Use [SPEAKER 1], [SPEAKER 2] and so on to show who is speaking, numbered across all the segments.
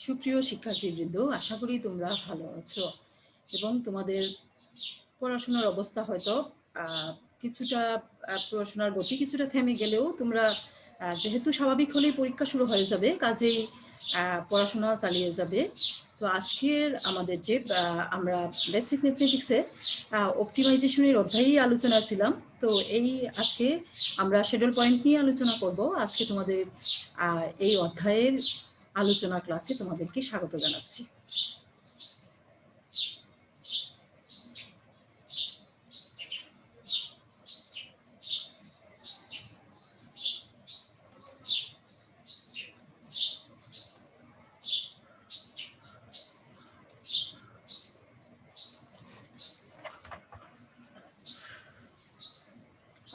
[SPEAKER 1] সুপ্রিয় শিক্ষার্থীবৃন্দ, আশা করি তোমরা ভালো আছো এবং তোমাদের পড়াশোনার অবস্থা হয়তো কিছুটা পড়াশোনার গতি কিছুটা থেমে গেলেও তোমরা যেহেতু স্বাভাবিক হলেই পরীক্ষা শুরু হয়ে যাবে, কাজেই পড়াশোনা চালিয়ে যাবে। তো আজকের আমাদের যে আমরা বেসিক ম্যাথমেটিক্সে অপটিমাইজেশনের অধ্যায়েই আলোচনা ছিলাম। তো এই আজকে আমরা শিডিউল পয়েন্ট নিয়ে আলোচনা করব। আজকে তোমাদের এই অধ্যায়ের আলোচনা ক্লাসে তোমাদেরকে স্বাগত জানাচ্ছি।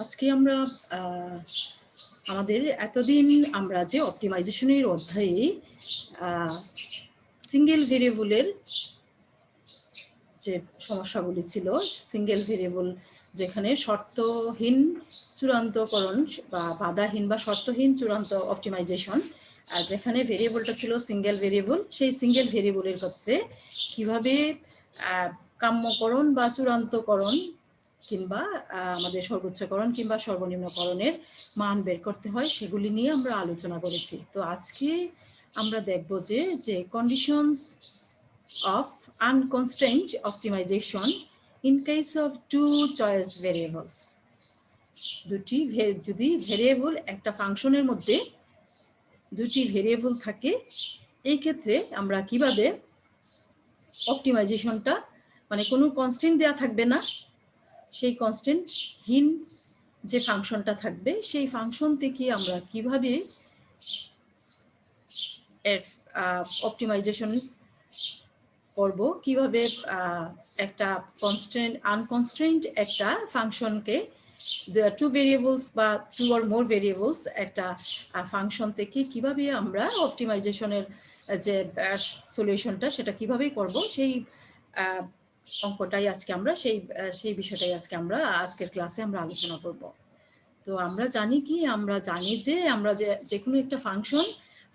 [SPEAKER 1] আজকে আমরা আমাদের এতদিন আমরা যে অপটিমাইজেশনের অধ্যায়ে সিঙ্গেল ভেরিয়েবলের যে সমস্যাগুলি ছিল, সিঙ্গেল ভেরিয়েবল যেখানে শর্তহীন চূড়ান্তকরণ বা বাধাহীন বা শর্তহীন চূড়ান্ত অপটিমাইজেশন, যেখানে ভেরিয়েবলটা ছিল সিঙ্গেল ভেরিয়েবল, সেই সিঙ্গেল ভেরিয়েবলের ক্ষেত্রে কিভাবে কাম্যকরণ বা চূড়ান্তকরণ কিংবা আমাদের সর্বোচ্চকরণ কিংবা সর্বনিম্নকরণের মান বের করতে হয়, সেগুলি নিয়ে আমরা আলোচনা করেছি। তো আজকে আমরা দেখব যে conditions of unconstrained optimization in case of two choice variables. দুটি যদি ভেরিয়েবল একটা ফাংশনের মধ্যে দুটি ভেরিয়েবল থাকে, এই ক্ষেত্রে আমরা কিভাবে অপটিমাইজেশনটা, মানে কোনো কনস্ট্যান্ট দেয়া থাকবে না, সেই কনস্ট্যান্টহীন যে ফাংশনটা থাকবে সেই ফাংশন থেকে আমরা কিভাবে অপটিমাইজেশন করব, কিভাবে একটা কনস্ট্যান্ট আনকনস্ট্রেন্ট একটা ফাংশনকে টু ভেরিয়েবলস বা টু অর মোর ভেরিয়েবলস একটা ফাংশন থেকে কিভাবে আমরা অপটিমাইজেশনের যে সলিউশনটা সেটা কিভাবে করব, সেই অঙ্কটাই আজকে আমরা সেই বিষয়টাই আজকে আমরা আজকের ক্লাসে আমরা আলোচনা করব। তো আমরা জানি যে আমরা যে কোনো একটা ফাংশন,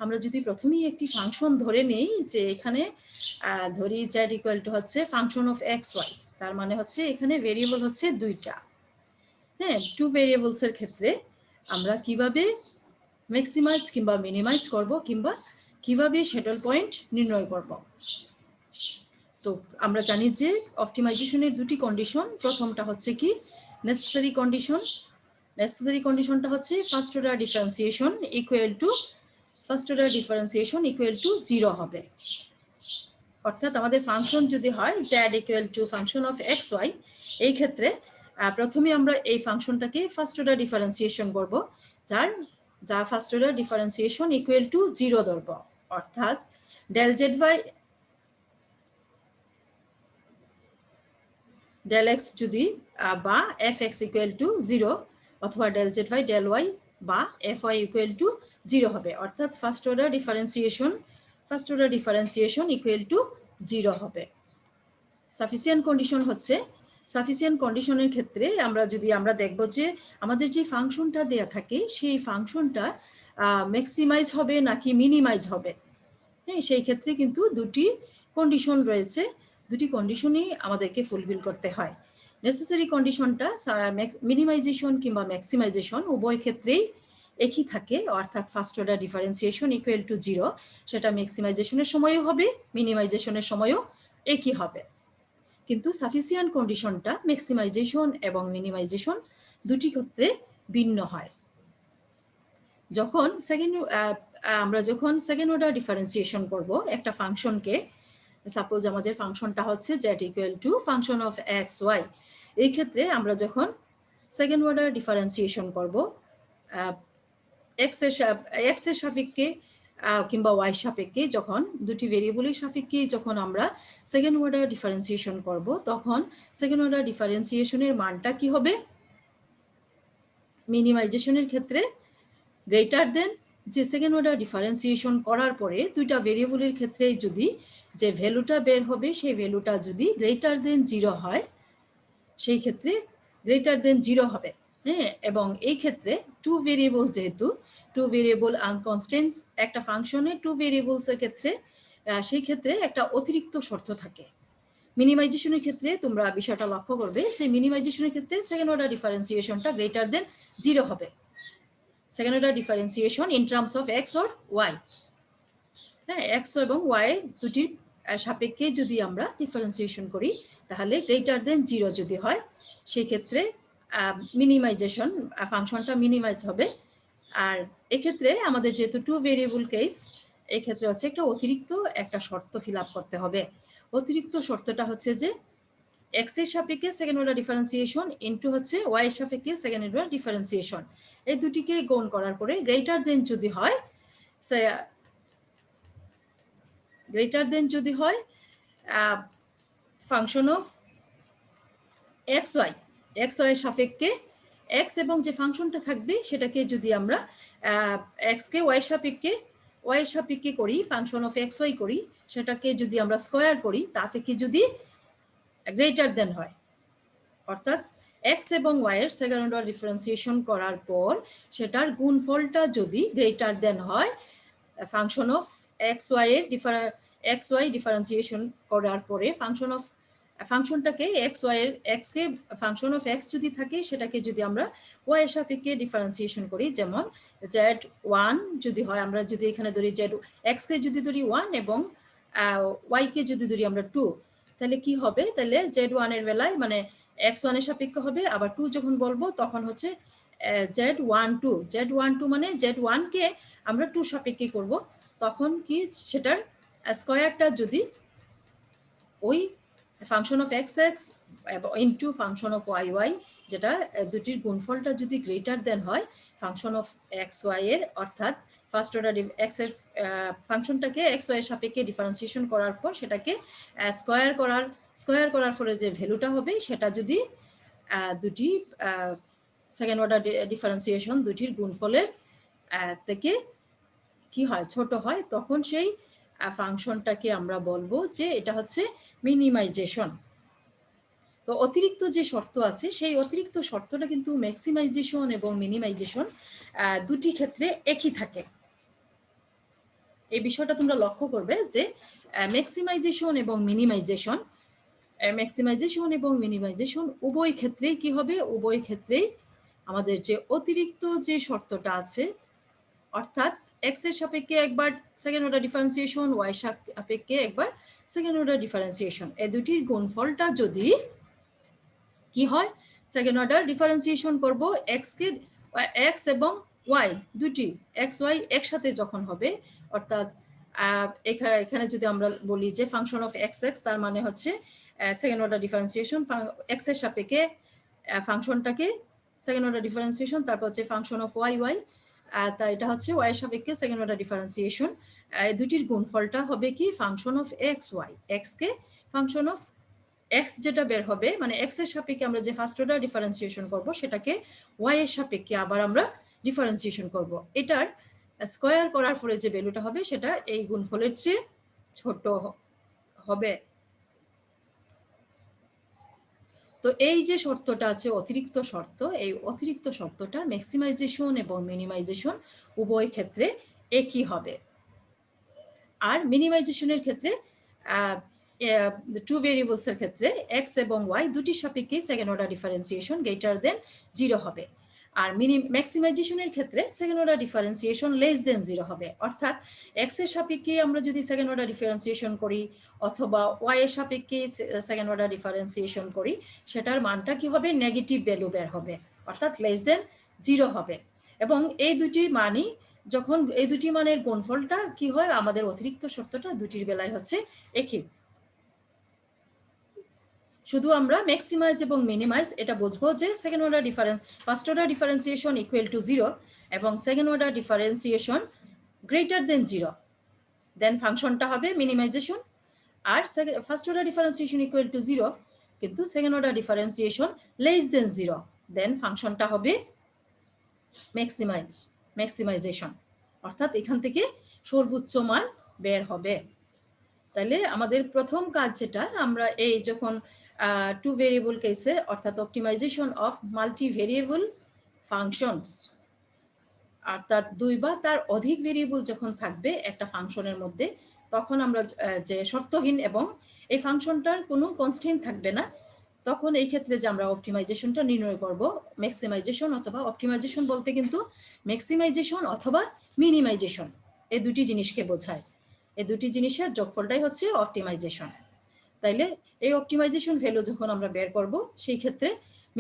[SPEAKER 1] আমরা যদি প্রথমেই একটি ফাংশন ধরে নেই যে এখানে ধরি z ইকুয়াল টু হচ্ছে ফাংশন অফ এক্স ওয়াই, তার মানে হচ্ছে এখানে ভেরিয়েবল হচ্ছে দুইটা। হ্যাঁ, টু ভেরিয়েবলসের ক্ষেত্রে আমরা কিভাবে ম্যাক্সিমাইজ কিংবা মিনিমাইজ করব কিংবা কিভাবে সেটেল পয়েন্ট নির্ণয় করব। তো আমরা জানি যে অপটিমাইজেশনের দুটি কন্ডিশন। প্রথমটা হচ্ছে কি নেসেসারি কন্ডিশন। নেসেসারি কন্ডিশনটা হচ্ছে first order differentiation equal to 0 হবে। অর্থাৎ আমাদের ফাংশন যদি হয় z equal to function of x y, এই ক্ষেত্রে প্রথমে আমরা এই ফাংশনটাকে ফার্স্ট অর্ডার ডিফারেন্সিয়েশন করব, যা first order differentiation equal to 0 ধরব। অর্থাৎ del z y del x যদি বা এফ এক্স ইকুয়াল টু 0 অথবা del z y del y বা এফ ওয়াই ইকুয়াল টু 0 হবে। অর্থাৎ first order differentiation equal to 0 হবে। সাফিসিয়েন্ট কন্ডিশন হচ্ছে, সাফিসিয়েন্ট কন্ডিশনের ক্ষেত্রে আমরা দেখব যে আমাদের যে ফাংশনটা দেয়া থাকে সেই ফাংশনটা ম্যাক্সিমাইজ হবে নাকি মিনিমাইজ হবে। হ্যাঁ, সেই ক্ষেত্রে কিন্তু দুটি কন্ডিশন রয়েছে, দুটি কন্ডিশনই আমাদেরকে ফুলফিল করতে হয়। নেসেসারি কন্ডিশনটা মিনিমাইজেশন কিংবা ম্যাক্সিমাইজেশন উভয় ক্ষেত্রেই একই থাকে, অর্থাৎ first order differentiation equal to 0, সেটা ম্যাক্সিমাইজেশনের সময়ও হবে, মিনিমাইজেশনের সময়ও একই হবে। কিন্তু সাফিসিয়েন্ট কন্ডিশনটা ম্যাক্সিমাইজেশন এবং মিনিমাইজেশন দুটি ক্ষেত্রে ভিন্ন হয়। আমরা যখন সেকেন্ড অর্ডার ডিফারেন্সিয়েশন করব একটা ফাংশনকে, সাপোজ আমাদের ফাংশনটা হচ্ছে z equal to function of x y, এই ক্ষেত্রে আমরা যখন সেকেন্ড অর্ডার ডিফারেন্সিয়েশন করব এক্স এর সাপেক্ষে কিংবা ওয়াই সাপেক্ষে, যখন দুটি ভেরিয়েবলের সাপেক্ষে যখন আমরা সেকেন্ড অর্ডার ডিফারেন্সিয়েশন করব, তখন সেকেন্ড অর্ডার ডিফারেন্সিয়েশনের মানটা কি হবে? মিনিমাইজেশনের ক্ষেত্রে গ্রেটার দেন, যে সেকেন্ড অর্ডার ডিফারেন্সিয়েশন করার পরে দুইটা ভেরিয়েবলের ক্ষেত্রে যদি যে ভ্যালুটা বের হবে সেই ভ্যালুটা যদি গ্রেটার দেন 0 হয়, সেই ক্ষেত্রে গ্রেটার দেন 0 হবে। হ্যাঁ, এবং এই ক্ষেত্রে টু ভেরিয়েবল, যেহেতু টু ভেরিয়েবল আনকনস্ট্যান্ট একটা ফাংশনে টু ভেরিয়েবলসের ক্ষেত্রে সেই ক্ষেত্রে একটা অতিরিক্ত শর্ত থাকে। মিনিমাইজেশনের ক্ষেত্রে তোমরা বিষয়টা লক্ষ্য করবে যে মিনিমাইজেশনের ক্ষেত্রে সেকেন্ড অর্ডার ডিফারেন্সিয়েশনটা গ্রেটার দেন 0 হবে। Second order differentiation in terms of x or y, হ্যাঁ, এক্স এবং ওয়াই দুটির সাপেক্ষে যদি আমরা ডিফারেন্সিয়েশন করি তাহলে গ্রেটার দেন 0 যদি হয় সেই ক্ষেত্রে মিনিমাইজেশন ফাংশনটা মিনিমাইজ হবে। আর এক্ষেত্রে আমাদের যেহেতু 2 ভেরিয়েবল কেস, এক্ষেত্রে হচ্ছে একটা অতিরিক্ত একটা শর্ত ফিল আপ করতে হবে। অতিরিক্ত শর্তটা হচ্ছে যে এক্স এর সাপেক্ষে সেকেন্ড অর্ডার ডিফারেন্সিয়েশন ইনটু হচ্ছে ওয়াই এর সাপেক্ষে সেকেন্ড অর্ডার ডিফারেন্সিয়েশন, এই দুটিকে গুণ করার পরে গ্রেটার দেন যদি হয়, ফাংশন অফ এক্স ওয়াই এর সাপেক্ষে এক্স এবং যে ফাংশনটা থাকবে সেটাকে যদি আমরা এক্সকে ওয়াই এর সাপেক্ষে করি, ফাংশন অফ এক্স ওয়াই করি, সেটাকে যদি আমরা স্কোয়ার করি তা থেকে যদি গ্রেটার দেন হয়, অর্থাৎ এক্স এবং ওয়াই এর সেকেন্ড অর্ডার ডিফারেন্সিয়েশন করার পর সেটার গুণফলটা যদি গ্রেটার দেন হয়, function of x y differentiation করার পরে ফাংশনটাকে এক্সকে ফাংশন অফ এক্স যদি থাকে সেটাকে যদি আমরা ওয়াই এর সাপেক্ষে ডিফারেন্সিয়েশন করি, যেমন z1 যদি হয়, আমরা যদি এখানে ধরি এক্সকে যদি ধরি 1 এবং ওয়াইকে যদি ধরি আমরা 2, তাহলে কি হবে, তাহলে z1 এর বেলায় মানে x1 এর সাপেক্ষে হবে, আবার 2 যখন বলবো তখন হচ্ছে z12 মানে z1 কে আমরা 2 সাপেক্ষে করব, তখন কি সেটার স্কয়ারটা যদি ওই function of x into function of y যেটা দুটির গুণফলটা যদি গ্রেটার দেন হয় ফাংশন অফ এক্স ওয়াই এর, অর্থাৎ ফার্স্ট অর্ডার এক্স এর ফাংশনটাকে এক্স ওয়াই এর সাপেক্ষে ডিফারেন্সিয়েশন করার পর সেটাকে স্কয়ার করার ফলে যে ভ্যালুটা হবে সেটা যদি দুটি সেকেন্ড অর্ডার ডিফারেন্সিয়েশন দুটির গুণফলের থেকে কি হয়, ছোট হয়, তখন সেই ফাংশনটাকে আমরা বলবো যে এটা হচ্ছে মিনিমাইজেশন। তো অতিরিক্ত যে শর্ত আছে সেই অতিরিক্ত শর্তটা কিন্তু ম্যাক্সিমাইজেশন এবং মিনিমাইজেশন দুটি ক্ষেত্রে একই থাকে। এই বিষয়টা তোমরা লক্ষ্য করবে যে ম্যাক্সিমাইজেশন এবং মিনিমাইজেশন উভয় ক্ষেত্রেই কি হবে, উভয় ক্ষেত্রেই আমাদের যে অতিরিক্ত যে শর্তটা আছে, অর্থাৎ এক্স এর সাপেক্ষে একবার সেকেন্ড অর্ডার ডিফারেন্সিয়েশন, ওয়াই সাপেক্ষে একবার সেকেন্ড অর্ডার ডিফারেন্সিয়েশন, এই দুটির গুণফলটা যদি কি হয়, সেকেন্ড অর্ডার ডিফারেন্সিয়েশন করব এক্স এবং ওয়াই দুটি এক্স ওয়াই একসাথে যখন হবে, অর্থাৎ এখানে যদি আমরা বলি যে ফাংশন অফ এক্স তার মানে হচ্ছে সেকেন্ড অর্ডার ডিফারেন্সিয়েশন এক্স এর সাপেক্ষে ফাংশনটাকে সেকেন্ড অর্ডার ডিফারেন্সিয়েশন, তারপর হচ্ছে ফাংশন অফ ওয়াই তাই এটা হচ্ছে ওয়াই এর সাপেক্ষে সেকেন্ড অর্ডার ডিফারেন্সিয়েশন, দুটির গুণফলটা হবে কি ফাংশন অফ এক্স ওয়াই, এক্সকে ফাংশন অফ এক্স যেটা বের হবে মানে এক্স এর সাপেক্ষে আমরা যে ফার্স্ট অর্ডার ডিফারেন্সিয়েশন করব সেটাকে ওয়াই এর সাপেক্ষে আবার আমরা ডিফারেন্সিয়েশন করব, এটার স্কয়ার করার ফলে যে ভ্যালুটা হবে সেটা এই গুণফলের চেয়ে ছোট হবে। তো এই যে শর্তটা আছে অতিরিক্ত শর্ত, এই অতিরিক্ত শর্তটা ম্যাক্সিমাইজেশন এবং মিনিমাইজেশন উভয় ক্ষেত্রে একই হবে। আর মিনিমাইজেশনের ক্ষেত্রে 2 ভেরিয়েবলসের ক্ষেত্রে এক্স এবং ওয়াই দুটির সাপেক্ষে second order differentiation greater than 0 হবে, আর ম্যাক্সিমাইজেশনের ক্ষেত্রে second order differentiation less than 0 হবে, অর্থাৎ এক্স এর সাপেক্ষে আমরা যদি সেকেন্ড অর্ডার ডিফারেন্সিয়েশন করি অথবা ওয়াই এর সাপেক্ষে সেকেন্ড অর্ডার ডিফারেন্সিয়েশন করি সেটার মানটা কি হবে, নেগেটিভ ভ্যালু বের হবে, অর্থাৎ লেস দেন 0 হবে। এবং এই দুটির মানই যখন এই দুটি মানের গুণফলটা কি হয়, আমাদের অতিরিক্ত শর্তটা দুটির বেলায় হচ্ছে একই। শুধু আমরা ম্যাক্সিমাইজ এবং মিনিমাইজ এটা বুঝবো যে second order first order differentiation equal to 0 এবং second order differentiation greater than 0, then ফাংশনটা হবে মিনিমাইজেশন। আর first order differentiation equal to 0 কিন্তু second order differentiation less than 0, then ফাংশনটা হবে ম্যাক্সিমাইজেশন, অর্থাৎ এখান থেকে সর্বোচ্চ মান বের হবে। তাহলে আমাদের প্রথম কাজ যেটা, আমরা এই যখন 2 ভেরিয়েবল কেসে অর্থাৎ optimisation of multi variable functions, অর্থাৎ 2 বা তার অধিক ভেরিয়েবল যখন থাকবে একটা ফাংশনের মধ্যে তখন আমরা যে শর্তহীন এবং এই ফাংশনটার কোনো কনস্ট্যান্ট থাকবে না, তখন এই ক্ষেত্রে যে আমরা অপটিমাইজেশনটা নির্ণয় করব, ম্যাক্সিমাইজেশন অথবা অপটিমাইজেশন বলতে কিন্তু ম্যাক্সিমাইজেশন অথবা মিনিমাইজেশন এই দুটি জিনিসকে বোঝায়। এই দুটি জিনিসের যোগফলটাই হচ্ছে অপটিমাইজেশন। তাইলে এই অপটিমাইজেশন ভ্যালু যখন আমরা বের করব, সেই ক্ষেত্রে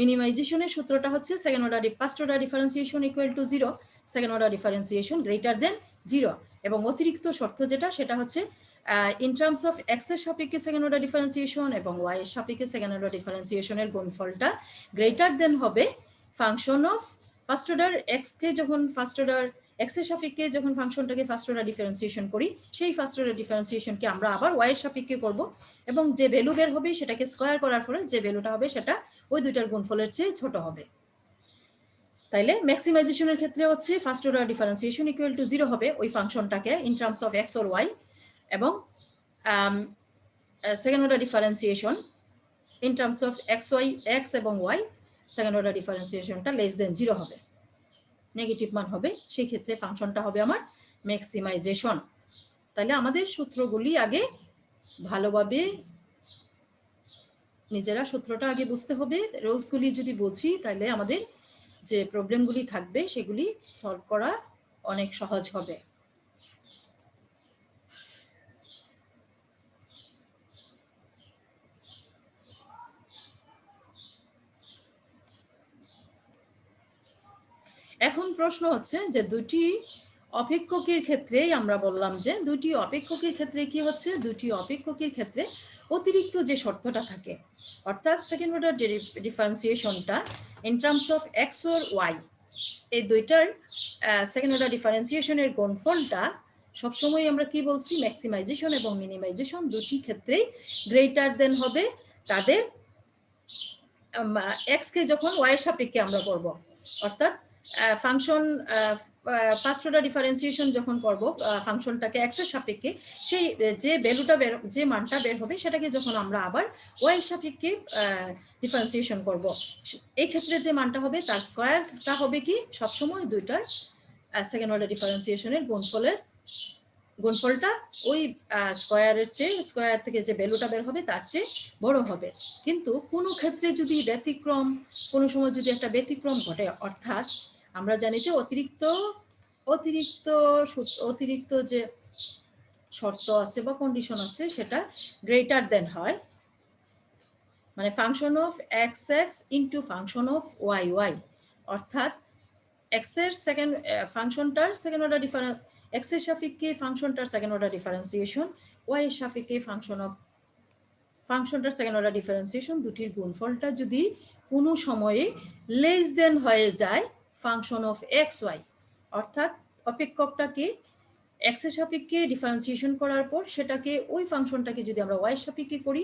[SPEAKER 1] মিনিমাইজেশনের সূত্রটা হচ্ছে second order first order differentiation equal to 0, second order differentiation greater than 0, এবং অতিরিক্ত শর্ত যেটা সেটা হচ্ছে ইন টার্মস অফ এক্স এর সাপেক্ষে সেকেন্ড অর্ডার ডিফারেন্সিয়েশন এবং ওয়াই এর সাপেক্ষে সেকেন্ড অর্ডার ডিফারেন্সিয়েশনের গুণফলটা গ্রেটার দেন হবে function of first order x কে যখন ফার্স্ট অর্ডার এক্স এর সাপেক্ষে যখন ফাংশনটাকে ফার্স্ট অর্ডার ডিফারেন্সিয়েশন করি, সেই ফার্স্ট অর্ডার ডিফারেন্সিয়েশনকে আমরা আবার ওয়াই এর সাপেক্ষে করব, এবং যে ভ্যালু বের হবে সেটাকে স্কয়ার করার ফলে যে ভ্যালুটা হবে সেটা ওই দুইটার গুণফলের চেয়ে ছোট হবে। তাইলে ম্যাক্সিমাইজেশনের ক্ষেত্রে হচ্ছে first order differentiation equal to 0 হবে ওই ফাংশনটাকে in terms of x or y, এবং second order differentiation in terms of x y, x এবং ওয়াই, সেকেন্ড অর্ডার ডিফারেন্সিয়েশনটা লেস দেন 0 হবে, নেগেটিভ মান হবে, সেই ক্ষেত্রে ফাংশনটা হবে আমার ম্যাক্সিমাইজেশন। তাহলে আমাদের সূত্রগুলি আগে ভালোভাবে নিজেরা সূত্রটা আগে বুঝতে হবে। রুলসগুলি যদি বুঝি তাহলে আমাদের যে প্রবলেমগুলি থাকবে সেগুলি সলভ করা অনেক সহজ হবে। এখন প্রশ্ন হচ্ছে যে দুটি অপেক্ষকের ক্ষেত্রে আমরা বললাম যে দুটি অপেক্ষকের ক্ষেত্রে কি হচ্ছে, দুটি অপেক্ষকের ক্ষেত্রে অতিরিক্ত যে শর্তটা থাকে, অর্থাৎ সেকেন্ড অর্ডার ডিফারেন্সিয়েশনটা in terms of x or y, এই দুইটার সেকেন্ড অর্ডার ডিফারেন্সিয়েশনের গুণফলটা সবসময় আমরা কি বলছি, ম্যাক্সিমাইজেশন এবং মিনিমাইজেশন দুটি ক্ষেত্রেই গ্রেটার দেন হবে তাদের এক্স কে যখন ওয়াই এর সাপেক্ষে আমরা করব, অর্থাৎ ফাংশন ফার্স্ট অর্ডার ডিফারেন্সিয়েশন যখন করব ফাংশনটাকে এক্স এর সাপেক্ষে, সেই যে ভ্যালুটা যে মানটা বের হবে সেটাকে যখন আমরা আবার ওয়াই এর সাপেক্ষে ডিফারেন্সিয়েশন করব, এই ক্ষেত্রে যে মানটা হবে তার স্কয়ারটা হবে কি সবসময় দুইটার সেকেন্ড অর্ডার ডিফারেন্সিয়েশনের গুণফলটা ওই স্কয়ারের চেয়ে, স্কয়ার থেকে যে ভ্যালুটা বের হবে তার চেয়ে বড় হবে। কিন্তু কোনো ক্ষেত্রে যদি ব্যতিক্রম, কোনো সময় যদি একটা ব্যতিক্রম ঘটে, অর্থাৎ আমরা জানি যে অতিরিক্ত যে শর্ত আছে বা কন্ডিশন আছে সেটা গ্রেটার দেন হয়, মানে function of x x into function of y y, অর্থাৎ এক্স এর সেকেন্ড ফাংশনটার সেকেন্ড অর্ডার ডিফারেন্স, এক্স এর সাপেক্ষে ফাংশনটার সেকেন্ড অর্ডার ডিফারেন্সিয়েশন, ওয়াই এর সাপেক্ষে ফাংশনটার সেকেন্ড অর্ডার ডিফারেন্সিয়েশন, দুটির গুণফলটা যদি কোনো সময়ে লেস দেন হয়ে যায় ফাংশন অফ এক্স ওয়াই, অর্থাৎ অপেক্ষকটাকে এক্স এর সাপেক্ষে ডিফারেন্সিয়েশন করার পর সেটাকে ওই ফাংশনটাকে যদি আমরা ওয়াই এর সাপেক্ষে করি,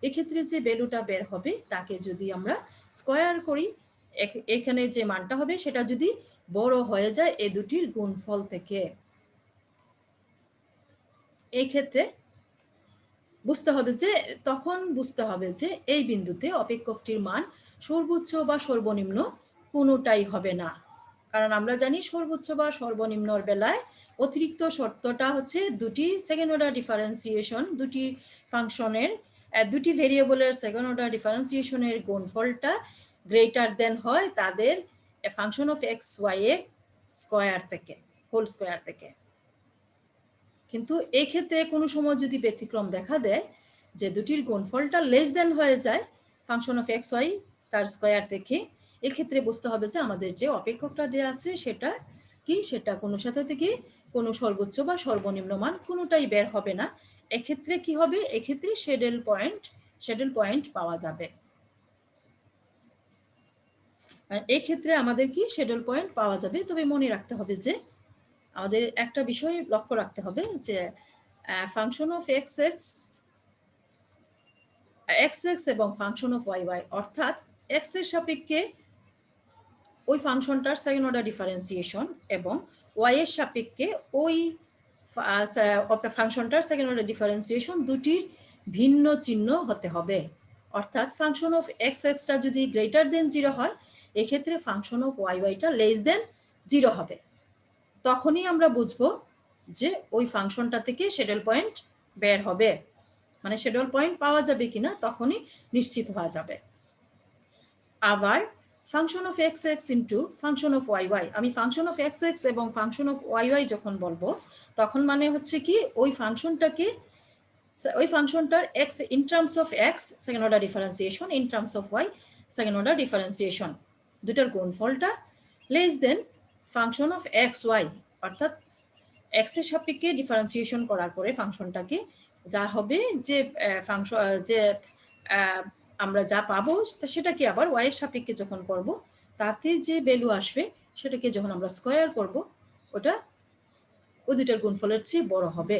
[SPEAKER 1] এক্ষেত্রে যে ভ্যালুটা বের হবে তাকে যদি আমরা স্কয়ার করি, এখানে যে মানটা হবে সেটা যদি বড় হয়ে যায় এই দুটির গুণফল থেকে, এই ক্ষেত্রে বুঝতে হবে যে এই বিন্দুতে অপেক্ষকটির মান সর্বোচ্চ বা সর্বনিম্ন কোনোটাই হবে না, কারণ আমরা জানি সর্বোচ্চ বা সর্বনিম্নর বেলায় অতিরিক্ত শর্তটা হচ্ছে দুটি সেকেন্ড অর্ডার ডিফারেন্সিয়েশন, দুটি ফাংশনের দুটি ভেরিয়েবলের সেকেন্ড অর্ডার ডিফারেন্সিয়েশনের গুণফলটা গ্রেটার দেন হয় তাদের ফাংশন অফ এক্স ওয়াই এর স্কয়ার থেকে, হোল স্কয়ার থেকে। কিন্তু এই ক্ষেত্রে কোনো সময় যদি ব্যতিক্রম দেখা দেয় যে দুটির গুণফলটা লেস দেন হয়ে যায় ফাংশন অফ এক্স ওয়াই তার স্কয়ার থেকে, এক্ষেত্রে বুঝতে হবে যে আমাদের যে অপেক্ষকটা দেওয়া আছে সেটা কি, সেটা কোনো সাথে থেকে কোনো সর্বোচ্চ বা সর্বনিম্ন মান কোনোটাই বের হবে না। এক্ষেত্রে কি হবে, এক্ষেত্রে শ্যাডেল পয়েন্ট পাওয়া যাবে, এই ক্ষেত্রে আমাদের কি শ্যাডেল পয়েন্ট পাওয়া যাবে। তবে মনে রাখতে হবে যে আমাদের একটা বিষয় লক্ষ্য রাখতে হবে যে ফাংশন অফ এক্স এক্স এবং ফাংশন অফ ওয়াই ওয়াই, অর্থাৎ এক্স এর সাপেক্ষে ওই ফাংশনটার সেকেন্ড অর্ডার ডিফারেন্সিয়েশন এবং ওয়াই এর সাপেক্ষে ওই ফাংশনটার সেকেন্ড অর্ডার ডিফারেন্সিয়েশন দুটির ভিন্ন চিহ্ন হতে হবে, অর্থাৎ ফাংশন অফ এক্স এক্সটা যদি গ্রেটার দেন 0 হয়, এক্ষেত্রে ফাংশন অফ ওয়াই ওয়াইটা লেস দেন 0 হবে। তখনই আমরা বুঝবো যে ওই ফাংশনটা থেকে শ্যাডেল পয়েন্ট বের হবে, মানে শ্যাডল পয়েন্ট পাওয়া যাবে কিনা তখনই নিশ্চিত হওয়া যাবে। আবার function of x x into function of y y, আমি ফাংশন অফ এক্স এক্স এবং ফাংশন অফ ওয়াই ওয়াই যখন বলবো তখন মানে হচ্ছে কি ওই ফাংশনটাকে, ওই ফাংশনটার x in terms of x second order differentiation, in terms of y second order differentiation, দুটার গুণফলটা less than function of x y, অর্থাৎ এক্স এর সাপেক্ষে ডিফারেন্সিয়েশন করার পরে ফাংশনটাকে যা হবে যে ফাংশন যে আমরা যা পাবো সেটাকে আবার ওয়াই এর সাপেক্ষে যখন করব তাতে যে ভ্যালু আসবে সেটাকে যখন আমরা স্কোয়ার করব ওটা ওই দুটার গুণফলের চেয়ে বড় হবে,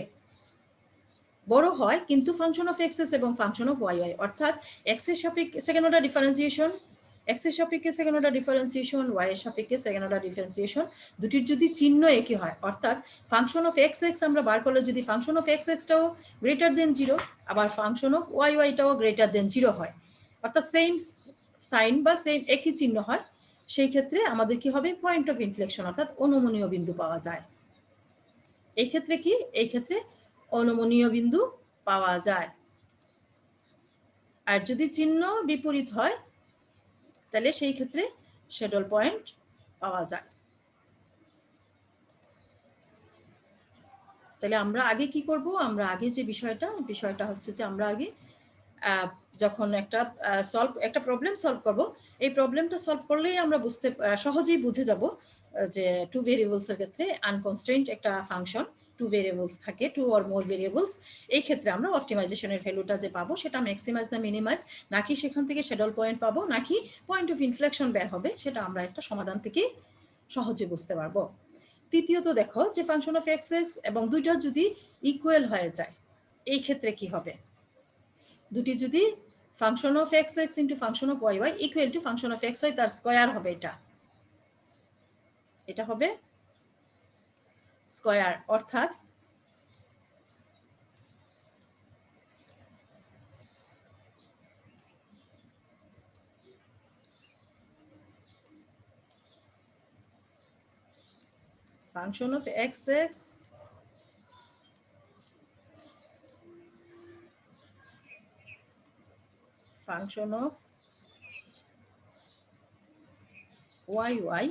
[SPEAKER 1] বড় হয় কিন্তু ফাংশন অফ এক্স এবং ফাংশন অফ ওয়াই ওয়াই, অর্থাৎ এক্স এর সাপেক্ষে সেকেন্ড অর্ডার ডিফারেন্সিয়েশন, এক্স এর সাপেক্ষে সেকেন্ড অর্ডার ডিফারেন্সিয়েশন, ওয়াই এর সাপেক্ষে সেকেন্ড অর্ডার ডিফারেন্সিয়েশন, দুটির যদি চিহ্ন একই হয়, অর্থাৎ ফাংশন অফ এক্স এক্স আমরা বার করলে যদি ফাংশন অফ এক্স এক্সটাও গ্রেটার দেন 0 আবার ফাংশন অফ ওয়াই ওয়াইটাও গ্রেটার দেন 0 হয়, অর্থাৎ সেম সাইন বা সেম একই চিহ্ন হয়, সেই ক্ষেত্রে আমাদের কি হবে পয়েন্ট অফ ইনফ্লেকশন অর্থাৎ অনুমনীয় বিন্দু পাওয়া যায়। এই ক্ষেত্রে কি, এই ক্ষেত্রে অনুমনীয় বিন্দু পাওয়া যায়। আর যদি চিহ্ন বিপরীত হয় তাহলে সেই ক্ষেত্রে শ্যাডল পয়েন্ট পাওয়া যায়। তাহলে আমরা আগে কি করব, আমরা আগে যে বিষয়টা হচ্ছে যে আমরা আগে যখন একটা প্রবলেম সলভ করব, এই প্রবলেমটা সলভ করলেই আমরা সহজেই বুঝে যাব যে টু ভেরিয়েবলস এর ক্ষেত্রে আনকনস্ট্রেইনড একটা ফাংশন, টু ভেরিয়েবলস থাকে, টু অর মোর ভেরিয়েবলস, এই ক্ষেত্রে আমরা অপটিমাইজেশনের ভ্যালুটা যে পাবো সেটা ম্যাক্সিমাইজ না মিনিমাইজ, নাকি সেখান থেকে শ্যাডল পয়েন্ট পাবো নাকি পয়েন্ট অফ ইনফ্লেকশন বের হবে, সেটা আমরা একটা সমাধান থেকে সহজে বুঝতে পারবো। তৃতীয়ত দেখো যে ফাংশন অফ এক্স এক্স এবং দুইটা যদি ইকুয়াল হয়ে যায় এই ক্ষেত্রে কি হবে, দুটি যদি function of x x into function of y y equal to function of x y তার স্কয়ার হবে, এটা হবে স্কয়ার, অর্থাৎ function of x x function of y y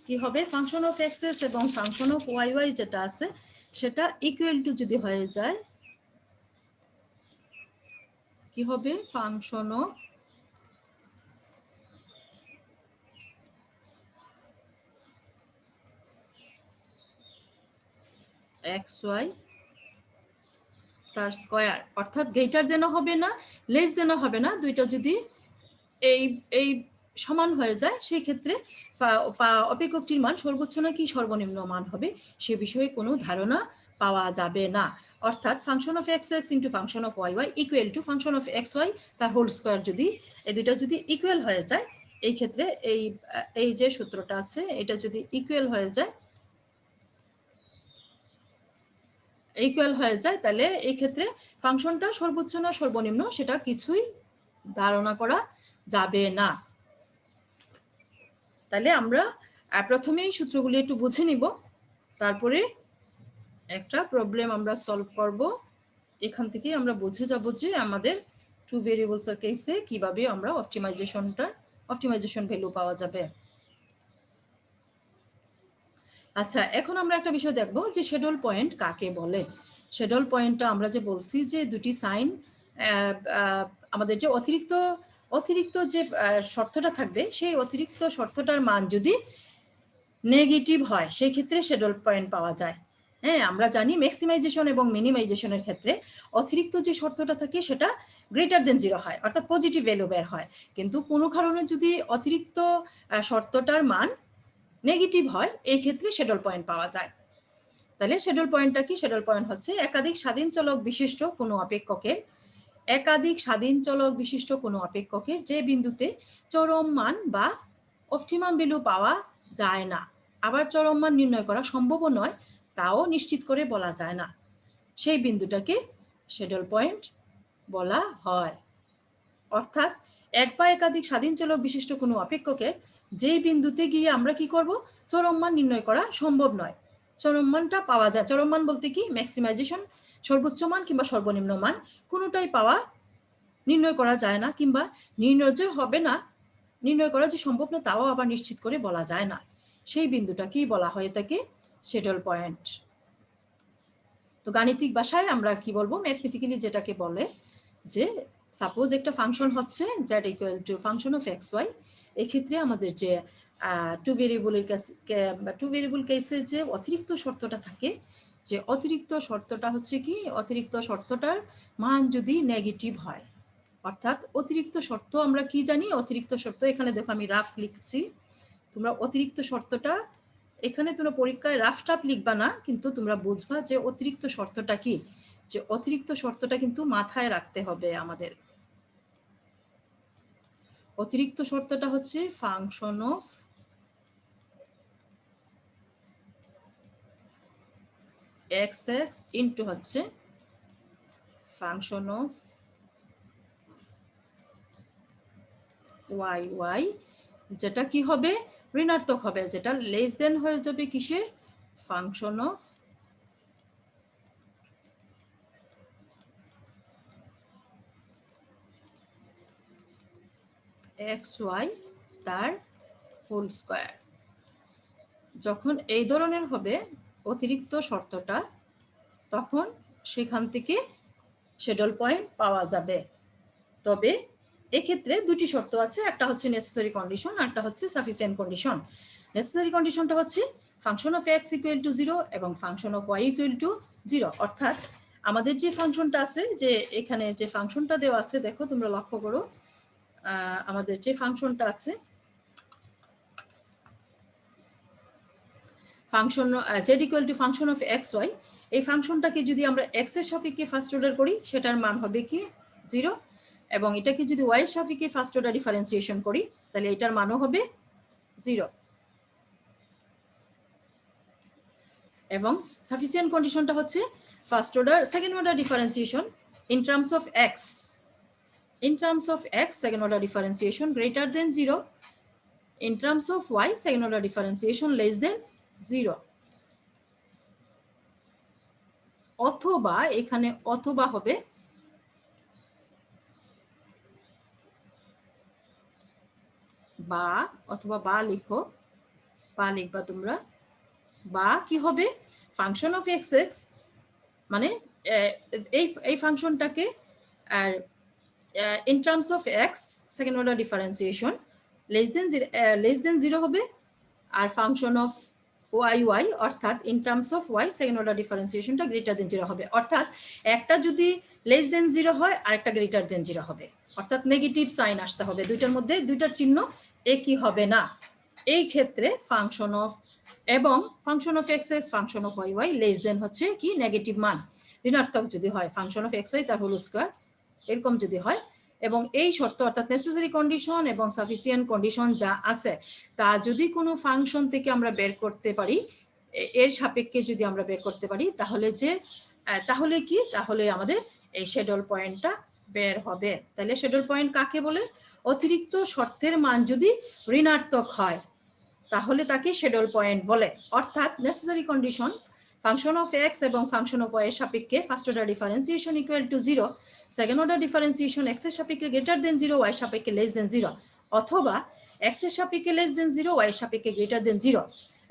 [SPEAKER 1] কি হবে, ফাংশন অফ এক্স এক্স এবং ফাংশন অফ ওয়াই ওয়াই যেটা আছে সেটা ইকুয়াল টু যদি হয়ে যায় কি হবে, ফাংশন অফ এক্স ওয়াই তার স্কয়ার, অর্থাৎ গ্রেটার দেনও হবে না লেস দেনও হবে না, দুইটা যদি এই সমান হয়ে যায় সেই ক্ষেত্রে অপেক্ষকটির মান সর্বোচ্চ নাকি সর্বনিম্ন মান হবে সে বিষয়ে কোনো ধারণা পাওয়া যাবে না, অর্থাৎ function of x x into function of y y equal to function of x y তার হোল স্কয়ার, যদি এই দুইটা যদি ইকুয়াল হয়ে যায় এই ক্ষেত্রে এই যে সূত্রটা আছে এটা যদি ইকুয়াল হয়ে যায় তাহলে এই ক্ষেত্রে ফাংশনটা সর্বোচ্চ না সর্বনিম্ন সেটা কিছুই ধারণা করা যাবে না। তাহলে আমরা প্রথমেই সূত্রগুলি একটু বুঝে নিব, তারপরে একটা প্রবলেম আমরা সলভ করব, এখান থেকে আমরা বুঝে যাব যে আমাদের টু ভেরিয়েবলস এর কেসে কিভাবে আমরা অপটিমাইজেশন ভ্যালু পাওয়া যাবে। আচ্ছা, এখন আমরা একটা বিষয় দেখব যে শ্যাডল পয়েন্ট কাকে বলে। শ্যাডল পয়েন্টটা আমরা যে বলছি যে দুটি সাইন, আমাদের যে অতিরিক্ত যে শর্তটা থাকবে সেই অতিরিক্ত শর্তটার মান যদি নেগেটিভ হয় সেই ক্ষেত্রে শ্যাডল পয়েন্ট পাওয়া যায়। হ্যাঁ, আমরা জানি ম্যাক্সিমাইজেশন এবং মিনিমাইজেশনের ক্ষেত্রে অতিরিক্ত যে শর্তটা থাকে সেটা গ্রেটার দেন 0 হয়, অর্থাৎ পজিটিভ ভ্যালু বের হয়, কিন্তু কোনো কারণে যদি অতিরিক্ত শর্তটার মান নেগেটিভ হয় এই ক্ষেত্রে শ্যাডল পয়েন্ট পাওয়া যায়। তাহলে শ্যাডল পয়েন্টটা কি, শ্যাডল পয়েন্ট হচ্ছে একাধিক স্বাধীন চলক বিশিষ্ট কোনো অপেক্ষকের যে বিন্দুতে চরম মান বা অপটিমাম ভ্যালু পাওয়া যায় না, আবার চরম মান নির্ণয় করা সম্ভব নয় তাও নিশ্চিত করে বলা যায় না, সেই বিন্দুটাকে শ্যাডল পয়েন্ট বলা হয়। অর্থাৎ এক বা একাধিক স্বাধীন চলক বিশিষ্ট কোনো অপেক্ষকের যে বিন্দুতে গিয়ে আমরা কি করব, চরম মান নির্ণয় করা সম্ভব নয়, চরম মানটা পাওয়া যায়। চরম মান বলতে কি, ম্যাক্সিমাইজেশন সর্বোচ্চ মান কিংবা সর্বনিম্ন মান কোনোটাই পাওয়া নির্ণয় করা যায় না, কিংবা নির্ণয় যে হবে না, নির্ণয় করা যে সম্ভব না তাও আবার নিশ্চিত করে বলা যায় না। সেই বিন্দুটা কি বলা হয় তাকে? Saddle point. তো গাণিতিক ভাষায় আমরা কি বলবো, ম্যাথমেটিক্যালি যেটাকে বলে যে সাপোজ একটা ফাংশন হচ্ছে z equal to function of x y, এক্ষেত্রে আমাদের যে টু ভেরিয়েবল কেসে যে অতিরিক্ত শর্তটা থাকে, যে অতিরিক্ত শর্তটা হচ্ছে কি, অতিরিক্ত শর্তটার মান যদি নেগেটিভ হয়, অর্থাৎ অতিরিক্ত শর্ত আমরা কি জানি, অতিরিক্ত শর্ত এখানে দেখো আমি রাফ লিখছি, তোমরা অতিরিক্ত শর্তটা এখানে তোমরা পরীক্ষায় রাফ টাফ লিখবা না, কিন্তু তোমরা বুঝবা যে অতিরিক্ত শর্তটা কি, যে অতিরিক্ত শর্তটা কিন্তু মাথায় রাখতে হবে আমাদের। অতিরিক্ত শর্তটা হচ্ছে function of x x into হচ্ছে ফাংশন অফ ওয়াই ওয়াই, যেটা কি হবে, ঋণাত্মক হবে, যেটা লেস দেন হয়ে যাবে কিসের, ফাংশন অফ এক্স ওয়াই তার হোল স্কয়ার। যখন এই ধরনের হবে অতিরিক্ত শর্তটা, তখন সেখান থেকে স্যাডল পয়েন্ট পাওয়া যাবে। তবে এক্ষেত্রে দুটি শর্ত আছে, একটা হচ্ছে নেসেসারি কন্ডিশন, একটা হচ্ছে সাফিসিয়েন্ট কন্ডিশন। নেসেসারি কন্ডিশনটা হচ্ছে function of x equal to 0 এবং function of y equal to 0, অর্থাৎ আমাদের যে ফাংশনটা আছে, যে এখানে যে ফাংশনটা দেওয়া আছে, দেখো তোমরা লক্ষ্য করো, আমাদের যে ফাংশনটা আছে, function z equal to function of x y, এই ফাংশনটাকে যদি আমরা এক্স এর সাপেক্ষে ফার্স্ট অর্ডার করি, সেটার মান হবে কি 0, এবং এটাকে যদি ওয়াই এর সাপেক্ষে ফার্স্ট অর্ডার ডিফারেন্সিয়েশন করি, তাহলে এটার মানও হবে 0। এবং সাফিসিয়েন্ট কন্ডিশনটা হচ্ছে first order second order differentiation in terms of x, in terms of x second order differentiation greater than 0, in terms of y second order differentiation less than 0। অথবা এখানে অথবা হবে বা, অথবা বা লিখো, বা লিখবা তোমরা, বা কি হবে, ফাংশন অফ এক্স এক্স, মানে এই ফাংশনটাকে আর in terms of x second order differentiation less than 0 হবে, আর ফাংশন অফ ওয়াই ওয়াই অর্থাৎ in terms of y second order ডিফারেন্সিয়েশনটা গ্রেটার দেন 0 হবে। অর্থাৎ একটা যদি লেস দেন 0 হয় আর একটা গ্রেটার দেন 0 হবে, অর্থাৎ নেগেটিভ সাইন আসতে হবে, দুইটার মধ্যে দুইটার চিহ্ন একই হবে না। এই ক্ষেত্রে ফাংশন অফ এবং function of x x function of y y less than হচ্ছে কি নেগেটিভ মান, ঋণাত্মক যদি হয়, ফাংশন অফ এক্স ওয়াই তার হোল স্কয়ার এরকম যদি হয়, এবং এই শর্ত অর্থাৎ নেসেসারি কন্ডিশন এবং সাফিসিয়েন্ট কন্ডিশন যা আছে তা যদি কোনো ফাংশন থেকে আমরা বের করতে পারি, এর সাপেক্ষে যদি আমরা বের করতে পারি, তাহলে যে তাহলে কি, তাহলে আমাদের এই স্যাডল পয়েন্টটা বের হবে। তাহলে স্যাডল পয়েন্ট কাকে বলে? অতিরিক্ত শর্তের মান যদি ঋণাত্মক হয় তাহলে তাকে স্যাডল পয়েন্ট বলে। অর্থাৎ necessary condition function of x এবং ফাংশন অফ ওয়াই এর সাপেক্ষে first order differentiation equal to 0, second order differentiation x এর সাপেক্ষে গ্রেটার দেন 0, ওয়াই এর সাপেক্ষে লেস দেন 0, অথবা এক্স এর সাপেক্ষে লেস দেন 0, ওয়াই এর সাপেক্ষে গ্রেটার দেন 0,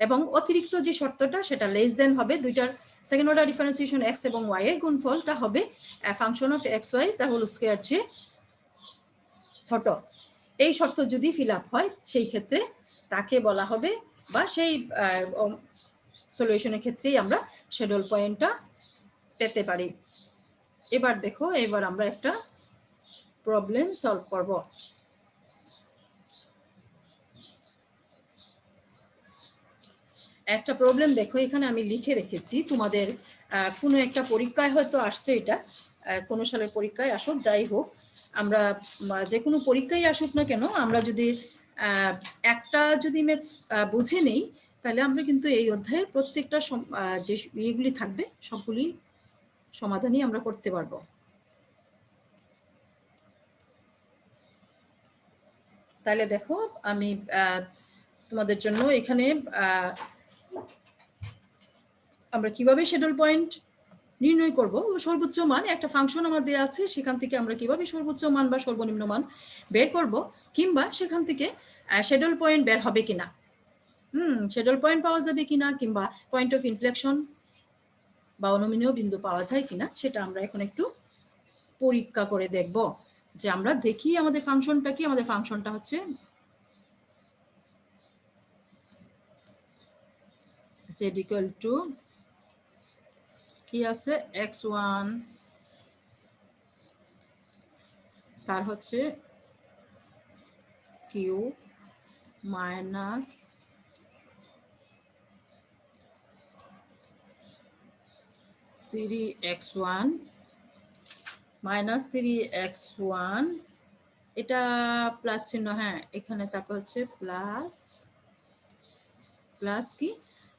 [SPEAKER 1] এবং অতিরিক্ত যে শর্তটা সেটা লেস দেন হবে, দুইটার সেকেন্ড অর্ডার ডিফারেন্সিয়েশন এক্স এবং ওয়াই এর গুণফলটা হবে ফাংশন অফ এক্স ওয়াই তার হোল স্কয়ার চেয়ে ছোট। এই শর্ত যদি ফিল আপ হয় সেই ক্ষেত্রে তাকে বলা হবে, বা সেই সলিউশনের ক্ষেত্রেই আমরা স্যাডল পয়েন্টটা পেতে পারি। এবার দেখো, এবার আমরা একটা প্রবলেম সলভ করব। একটা প্রবলেম দেখো, এখানে আমি লিখে রেখেছি, তোমাদের কোনো একটা পরীক্ষায় হয়তো আসছে, এটা কোনো সালের পরীক্ষায় আসুক, যাই হোক, আমরা যে কোনো পরীক্ষায় আসুক না কেন, আমরা যদি একটা যদি ম্যাথস বুঝে নেই, তাহলে আমরা কিন্তু এই অধ্যায়ের প্রত্যেকটা যে ইয়েগুলি থাকবে সবগুলি সমাধানই আমরা করতে পারবো। তাহলে দেখো, আমি তোমাদের জন্য এখানে আমরা কিভাবে স্যাডল পয়েন্ট নির্ণয় করব সর্বোচ্চ মান, একটা ফাংশন আমার দেওয়া আছে, সেখান থেকে আমরা কিভাবে সর্বোচ্চ মান বা সর্বনিম্ন মান বের করব, কিংবা সেখান থেকে শ্যাডল পয়েন্ট বের হবে কিনা, শ্যাডল পয়েন্ট পাওয়া যাবে কিনা, কিংবা পয়েন্ট অফ ইনফ্লেকশন বা অনুমিনীয় বিন্দু পাওয়া যায় কিনা, সেটা আমরা এখন একটু পরীক্ষা করে দেখব। যে আমরা দেখি আমাদের ফাংশনটা কি। আমাদের ফাংশনটা হচ্ছে z ইকুয়াল টু কি আছে x1, তার হচ্ছে q minus 3x1 minus 3x1, এটা প্লাস চিহ্ন, হ্যাঁ এখানে তারপর হচ্ছে প্লাস প্লাস কি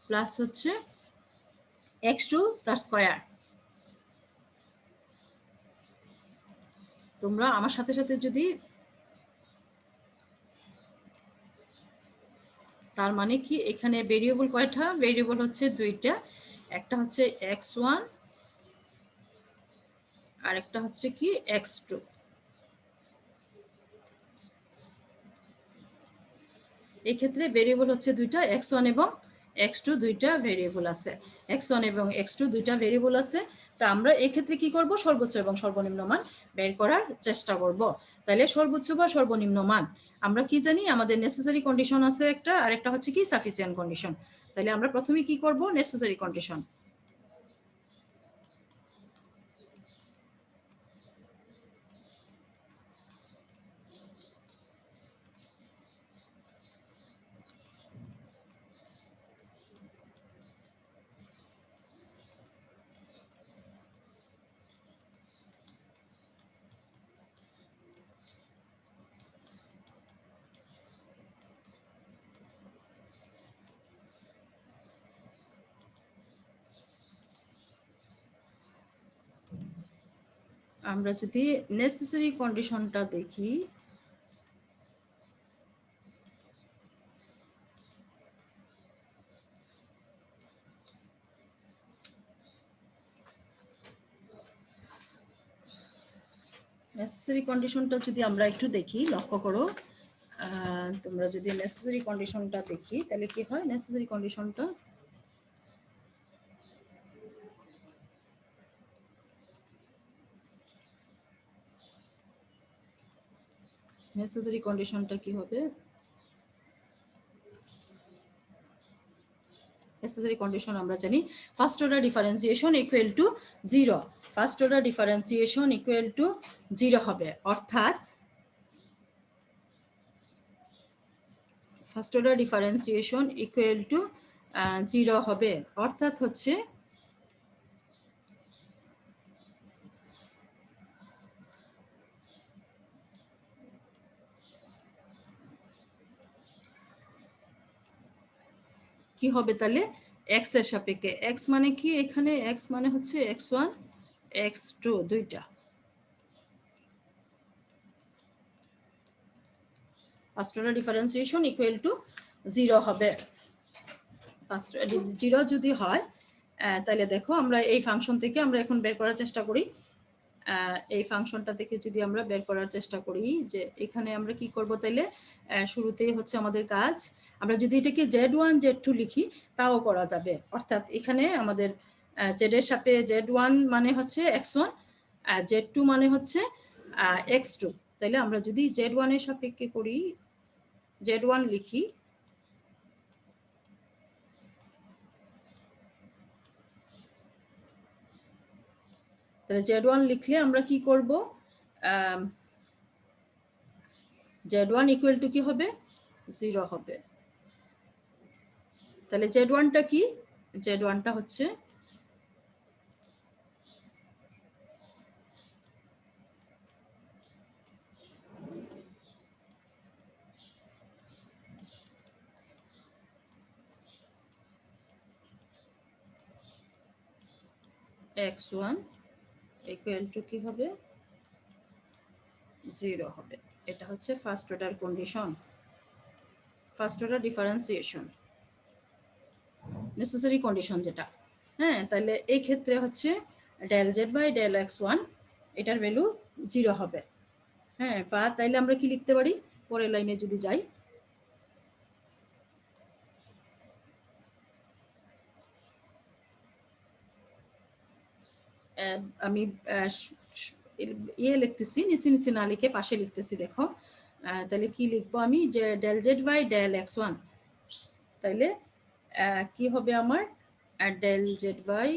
[SPEAKER 1] প্লাস হচ্ছে x2 তার স্কয়ার। তোমরা আমার সাথে সাথে যদি, তার মানে কি এখানে ভেরিয়েবল কয়টা, ভেরিয়েবল হচ্ছে দুইটা, একটা হচ্ছে x1 আর একটা হচ্ছে কি x2। এই ক্ষেত্রে ভেরিয়েবল হচ্ছে দুইটা, x1 এবং x2 দুইটা ভেরিয়েবল আছে, x1 এবং x2 দুইটা ভেরিয়েবল আছে। তা আমরা এই ক্ষেত্রে কি করব, সর্বোচ্চ এবং সর্বনিম্ন মান বের করার চেষ্টা করব। তাহলে সর্বোচ্চ বা সর্বনিম্ন মান আমরা কি জানি, আমাদের নেসেসারি কন্ডিশন আছে একটা, আর একটা হচ্ছে কি সাফিসিয়েন্ট কন্ডিশন। তাহলে আমরা প্রথমে কি করব, নেসেসারি কন্ডিশন। আমরা যদি নেসেসারি কন্ডিশনটা দেখি, নেসেসারি কন্ডিশনটা যদি আমরা একটু দেখি, লক্ষ্য করো, তোমরা যদি নেসেসারি কন্ডিশনটা দেখি তাহলে কি হয়, নেসেসারি কন্ডিশনটা নেসেসারি কন্ডিশনটা কি হবে, নেসেসারি কন্ডিশন আমরা জানি first order differentiation equal to 0, first order differentiation equal to 0 হবে, অর্থাৎ first order differentiation equal to 0 হবে, অর্থাৎ হচ্ছে কি হবে তাহলে, x এর সাপেক্ষে, x মানে কি, এখানে x মানে হচ্ছে x1 x2 দুইটা, first order differentiation equal to 0 হবে। ফার্স্ট 0 যদি হয়, তাহলে দেখো আমরা এই ফাংশন থেকে আমরা এখন বের করার চেষ্টা করি, এই ফাংশনটা থেকে যদি আমরা বের করার চেষ্টা করি, যে এখানে আমরা কি করব, তাইলে শুরুতেই হচ্ছে আমাদের কাজ, আমরা যদি এটাকে z1 z2 লিখি তাও করা যাবে, অর্থাৎ এখানে আমাদের z এর সাপেক্ষে z1 মানে হচ্ছে x1, z2 মানে হচ্ছে x2। তাইলে আমরা যদি z1 এর সাপেক্ষে করি, z1 লিখি, তাহলে z1 লিখলে আমরা কি করব, z1 ইকুয়াল টু কি হবে, 0 হবে। তাহলে z1টা কি, z1টা হচ্ছে x1 ইকুয়াল টু কি হবে, 0 হবে। এটা হচ্ছে first order condition, first order differentiation, necessary condition যেটা। হ্যাঁ, তাহলে এই ক্ষেত্রে হচ্ছে del Z by del x1 এটার ভ্যালু 0 হবে। হ্যাঁ, বা তাইলে আমরা কি লিখতে পারি, পরের লাইনে যদি যাই, আমি ইয়ে লিখতেছি, নিচে নিচে না লিখে পাশে লিখতেছি, দেখো। তাহলে কি লিখবো আমি, যে del Z by del x1, তাইলে কি হবে আমার, del Z by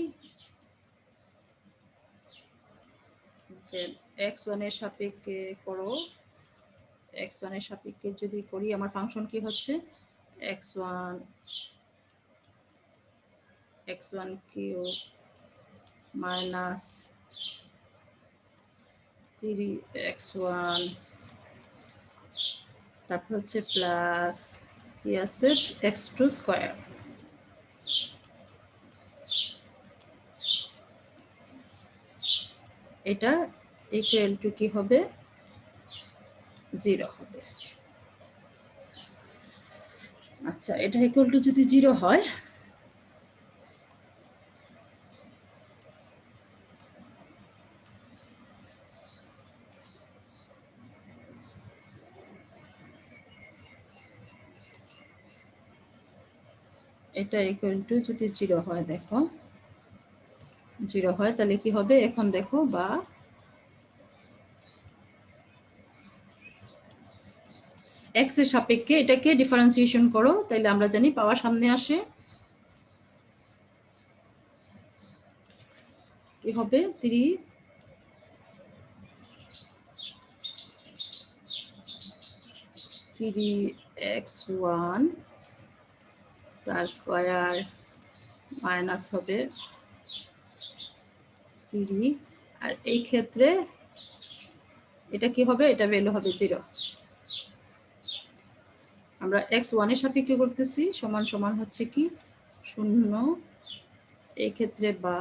[SPEAKER 1] del x1 এর সাপেক্ষে করো, x1 এর সাপেক্ষে যদি করি, আমার ফাংশন কি হচ্ছে, x1 কিউব মাইনাস 3x1, তারপর হচ্ছে প্লাস কি আছে x2 স্কয়ার। এটা ইকুয়াল টু কি হবে, 0 হবে। আচ্ছা, এটা ইকুয়াল টু যদি 0 হয়, এটা ইকুয়াল টু যদি 0 হয়, দেখো 0 হয়, তাহলে কি হবে, এখন দেখো, বা x এর সাপেক্ষে এটাকে ডিফারেন্সিয়েশন করো, তাহলে আমরা জানি পাওয়ার সামনে আসে, কি হবে, 3x1 তার স্কয়ার মাইনাস হবে 3, আর এই ক্ষেত্রে এটা কি হবে, এটা ভ্যালু হবে 0। আমরা x1 এর সাপেক্ষে করতেছি, সমান সমান হচ্ছে কি 0, এই ক্ষেত্রে বা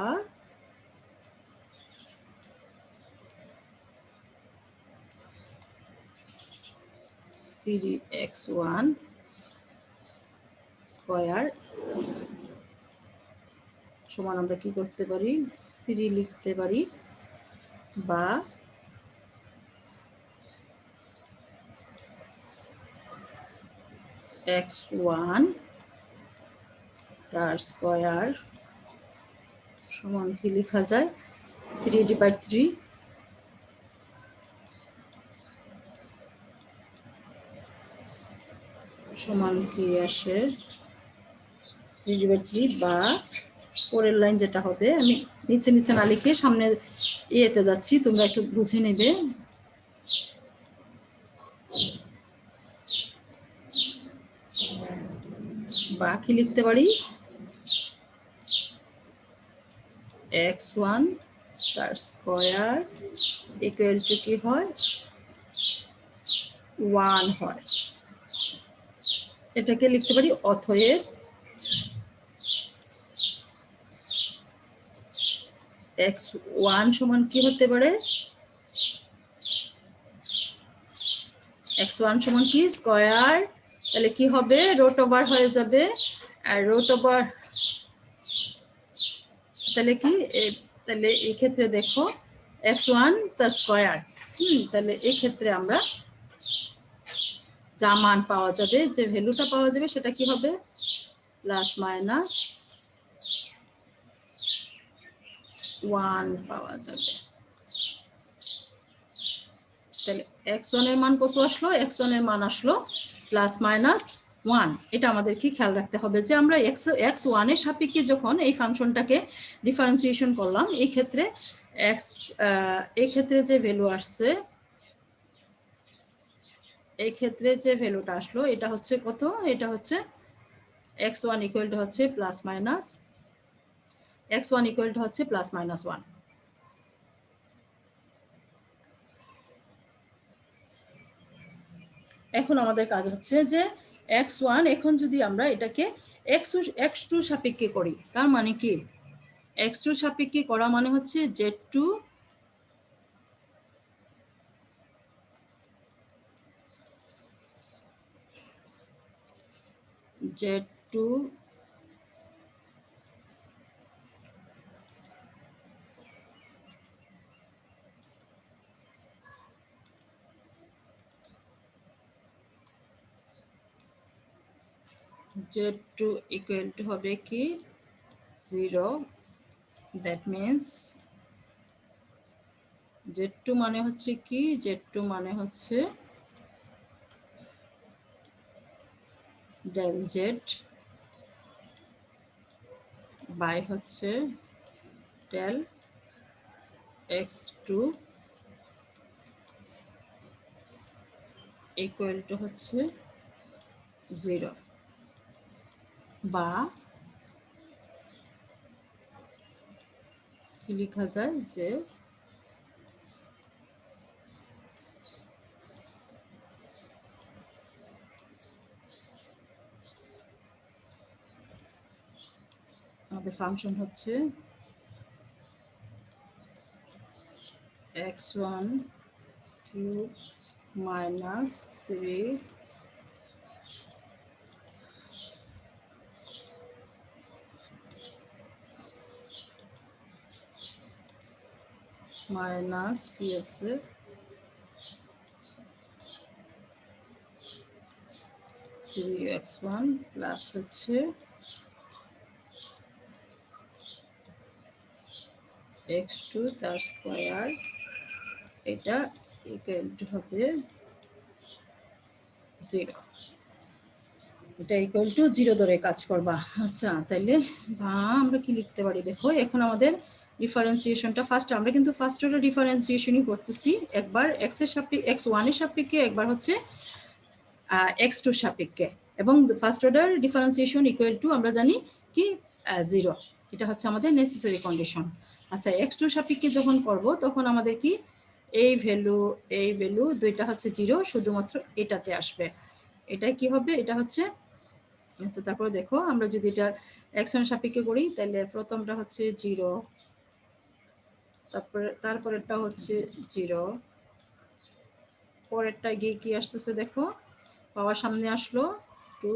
[SPEAKER 1] 3x1 স্কয়ার সমান আমরা কি করতে পারি, 3 লিখতে পারি, বা x1 তার স্কয়ার সমান কি লেখা যায়, 3/3 সমান কি আসে, 3/3, বা পরের লাইন যেটা হবে, আমি নিচে নিচে না লিখে সামনে ইয়েতে যাচ্ছি, তোমরা একটু বুঝে নেবে। বা কি লিখতে পারি, x1 তার স্কয়ার ইকুয়াল টু কি হয়, 1 হয়। এটাকে লিখতে পারি, অতএব x1 সমান কি হতে পারে, x1 সমান কি স্কয়ার, তাহলে কি হবে, রুট ওভার হয়ে যাবে, আর রুট ওভার, তাহলে কি, তাহলে এই ক্ষেত্রে দেখো x1 তার স্কয়ার, তাহলে এই ক্ষেত্রে আমরা যা মান পাওয়া যাবে, যে ভ্যালুটা পাওয়া যাবে, সেটা কি হবে, প্লাস মাইনাস 1 পাওয়া যাবে। তাহলে x1 এর মান কত আসলো, x1 এর মান আসলো প্লাস মাইনাস 1। এটা আমাদের কি খেয়াল রাখতে হবে, যে আমরা x1 এর সাপেক্ষে যখন এই ফাংশনটাকে ডিফারেন্সিয়েশন করলাম, এই ক্ষেত্রে যে ভ্যালু আসছে, এই ক্ষেত্রে যে ভ্যালুটা আসলো, এটা হচ্ছে কত, এটা হচ্ছে x1 ইকুয়াল টু হচ্ছে plus minus, x1 equal to হচ্ছে প্লাস মাইনাস 1। এখন আমাদের কাজ হচ্ছে যে x1, এখন যদি আমরা এটাকে x2 সাপেক্ষে করি, তার মানে কি, x2 সাপেক্ষে করা মানে হচ্ছে z2 z2 z2 equal to হবে কি 0, দ্যাট মিন্স z2 মানে হচ্ছে কি, z2 মানে হচ্ছে del z বাই হচ্ছে del x2 ইকুয়াল টু হচ্ছে 0, বা কি লেখা যায় যে আমাদের ফাংশন হচ্ছে x1 কিউব মাইনাস 3 মাইনাস কি আছে 3x1 প্লাস হচ্ছে x2 তার স্কয়ার, এটা ইকুয়াল টু হবে 0, এটা ইকুয়াল টু 0 ধরে কাজ করবা। আচ্ছা তাহলে আমরা কি লিখতে পারি দেখো, এখন আমাদের ডিফারেন্সিয়েশনটা আমরা কিন্তু ফার্স্ট অর্ডার ডিফারেন্সিয়েশনই করতেছি, একবার x এর সাপেক্ষে x1 এর সাপেক্ষে, একবার হচ্ছে x2 এর সাপেক্ষে, এবং first order differentiation equal two আমরা জানি কি 0, এটা হচ্ছে আমাদের নেসেসারি কন্ডিশন। আচ্ছা x2 এর সাপেক্ষে যখন করব তখন আমাদের কি এই ভ্যালু দুইটা হচ্ছে 0, শুধুমাত্র এটাতে আসবে, এটা কি হবে, এটা হচ্ছে। আচ্ছা তারপরে দেখো আমরা যদি এটা x1 এর সাপেক্ষে করি তাহলে প্রথমটা হচ্ছে 0, তারপরেরটা হচ্ছে 0, পরেরটা গিয়ে কি আসতেছে দেখো, পাওয়ার সামনে আসলো 2,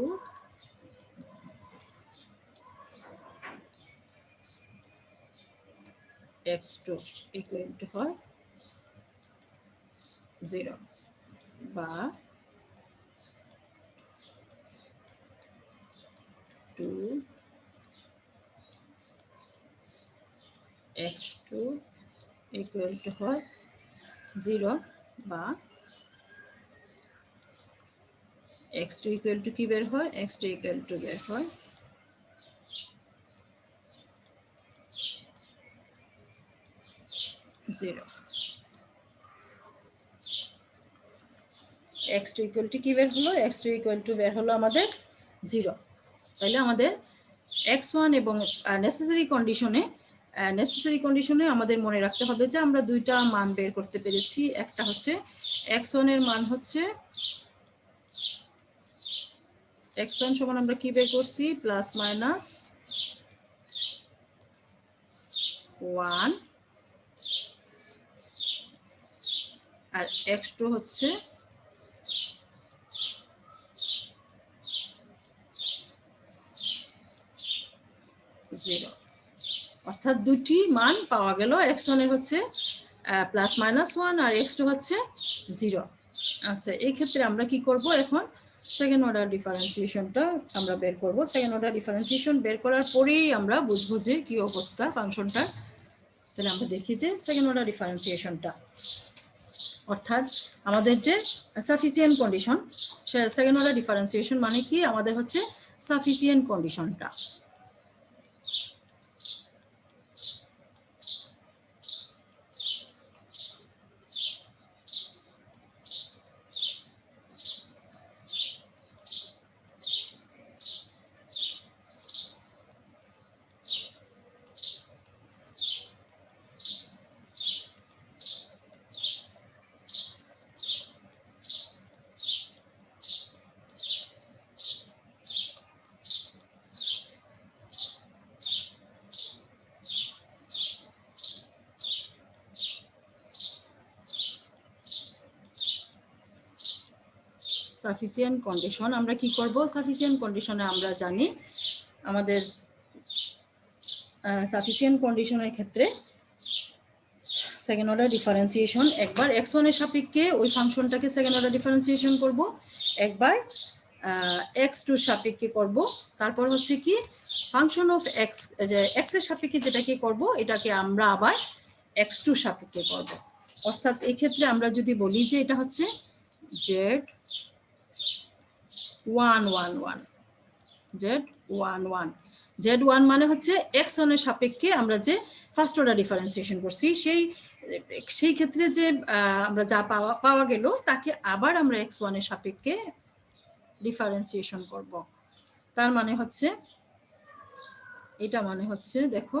[SPEAKER 1] x2 ইকুয়াল টু হয় 0, বা 2 x2 ইকুয়াল টু হয় 0, বা x2 ইকুয়াল টু কি বের হয়, x2 ইকুয়াল টু বের হয় 0, x2 ইকুয়াল টু কি বের হলো, x2 ইকুয়াল টু বের হলো আমাদের 0। তাহলে আমাদের x1 এবং নেসেসারি কন্ডিশনে আমাদের মনে রাখতে হবে যে আমরা দুইটা মান বের করতে পেরেছি, একটা হচ্ছে x1 এর মান হচ্ছে x1 সমান আমরা কি বের করছি, প্লাস মাইনাস 1, আর x2 হচ্ছে 0, অর্থাৎ দুটি মান পাওয়া গেল, x1 এর হচ্ছে প্লাস মাইনাস 1 আর x2 হচ্ছে 0। আচ্ছা এই ক্ষেত্রে আমরা কি করব, এখন সেকেন্ড অর্ডার ডিফারেন্সিয়েশনটা আমরা বের করব। সেকেন্ড অর্ডার ডিফারেন্সিয়েশন বের করার পরেই আমরা বুঝবো যে কি অবস্থা ফাংশনটা। তাহলে আমরা দেখি যে সেকেন্ড অর্ডার ডিফারেন্সিয়েশনটা, অর্থাৎ আমাদের যে sufficient condition, second order differentiation মানে কি, আমাদের হচ্ছে সাফিসিয়েন্ট কন্ডিশনটা। সাফিসিয়েন্ট কন্ডিশন আমরা কি করব, সাফিসিয়েন্ট কন্ডিশনে আমরা জানি আমাদের সাফিসিয়েন্ট কন্ডিশনের ক্ষেত্রে সেকেন্ড অর্ডার ডিফারেন্সিয়েশন, একবার x1 এর সাপেক্ষে ওই ফাংশনটাকে সেকেন্ড অর্ডার ডিফারেন্সিয়েশন করব, একবার x2 সাপেক্ষে করব, তারপর হচ্ছে কি ফাংশন অফ x, যে x এর সাপেক্ষে যেটাকে করব এটাকে আমরা আবার x2 সাপেক্ষে করব। অর্থাৎ এই ক্ষেত্রে আমরা যদি বলি যে এটা হচ্ছে z111, z11, z1 মানে হচ্ছে x1 এর সাপেক্ষে আমরা যে ফার্স্ট অর্ডার ডিফারেন্সিয়েশন করছি সেই ক্ষেত্রে যে আমরা যা পাওয়া গেল তাকে আবার আমরা x1 এর সাপেক্ষে ডিফারেন্সিয়েশন করব। তার মানে হচ্ছে এটা মানে হচ্ছে দেখো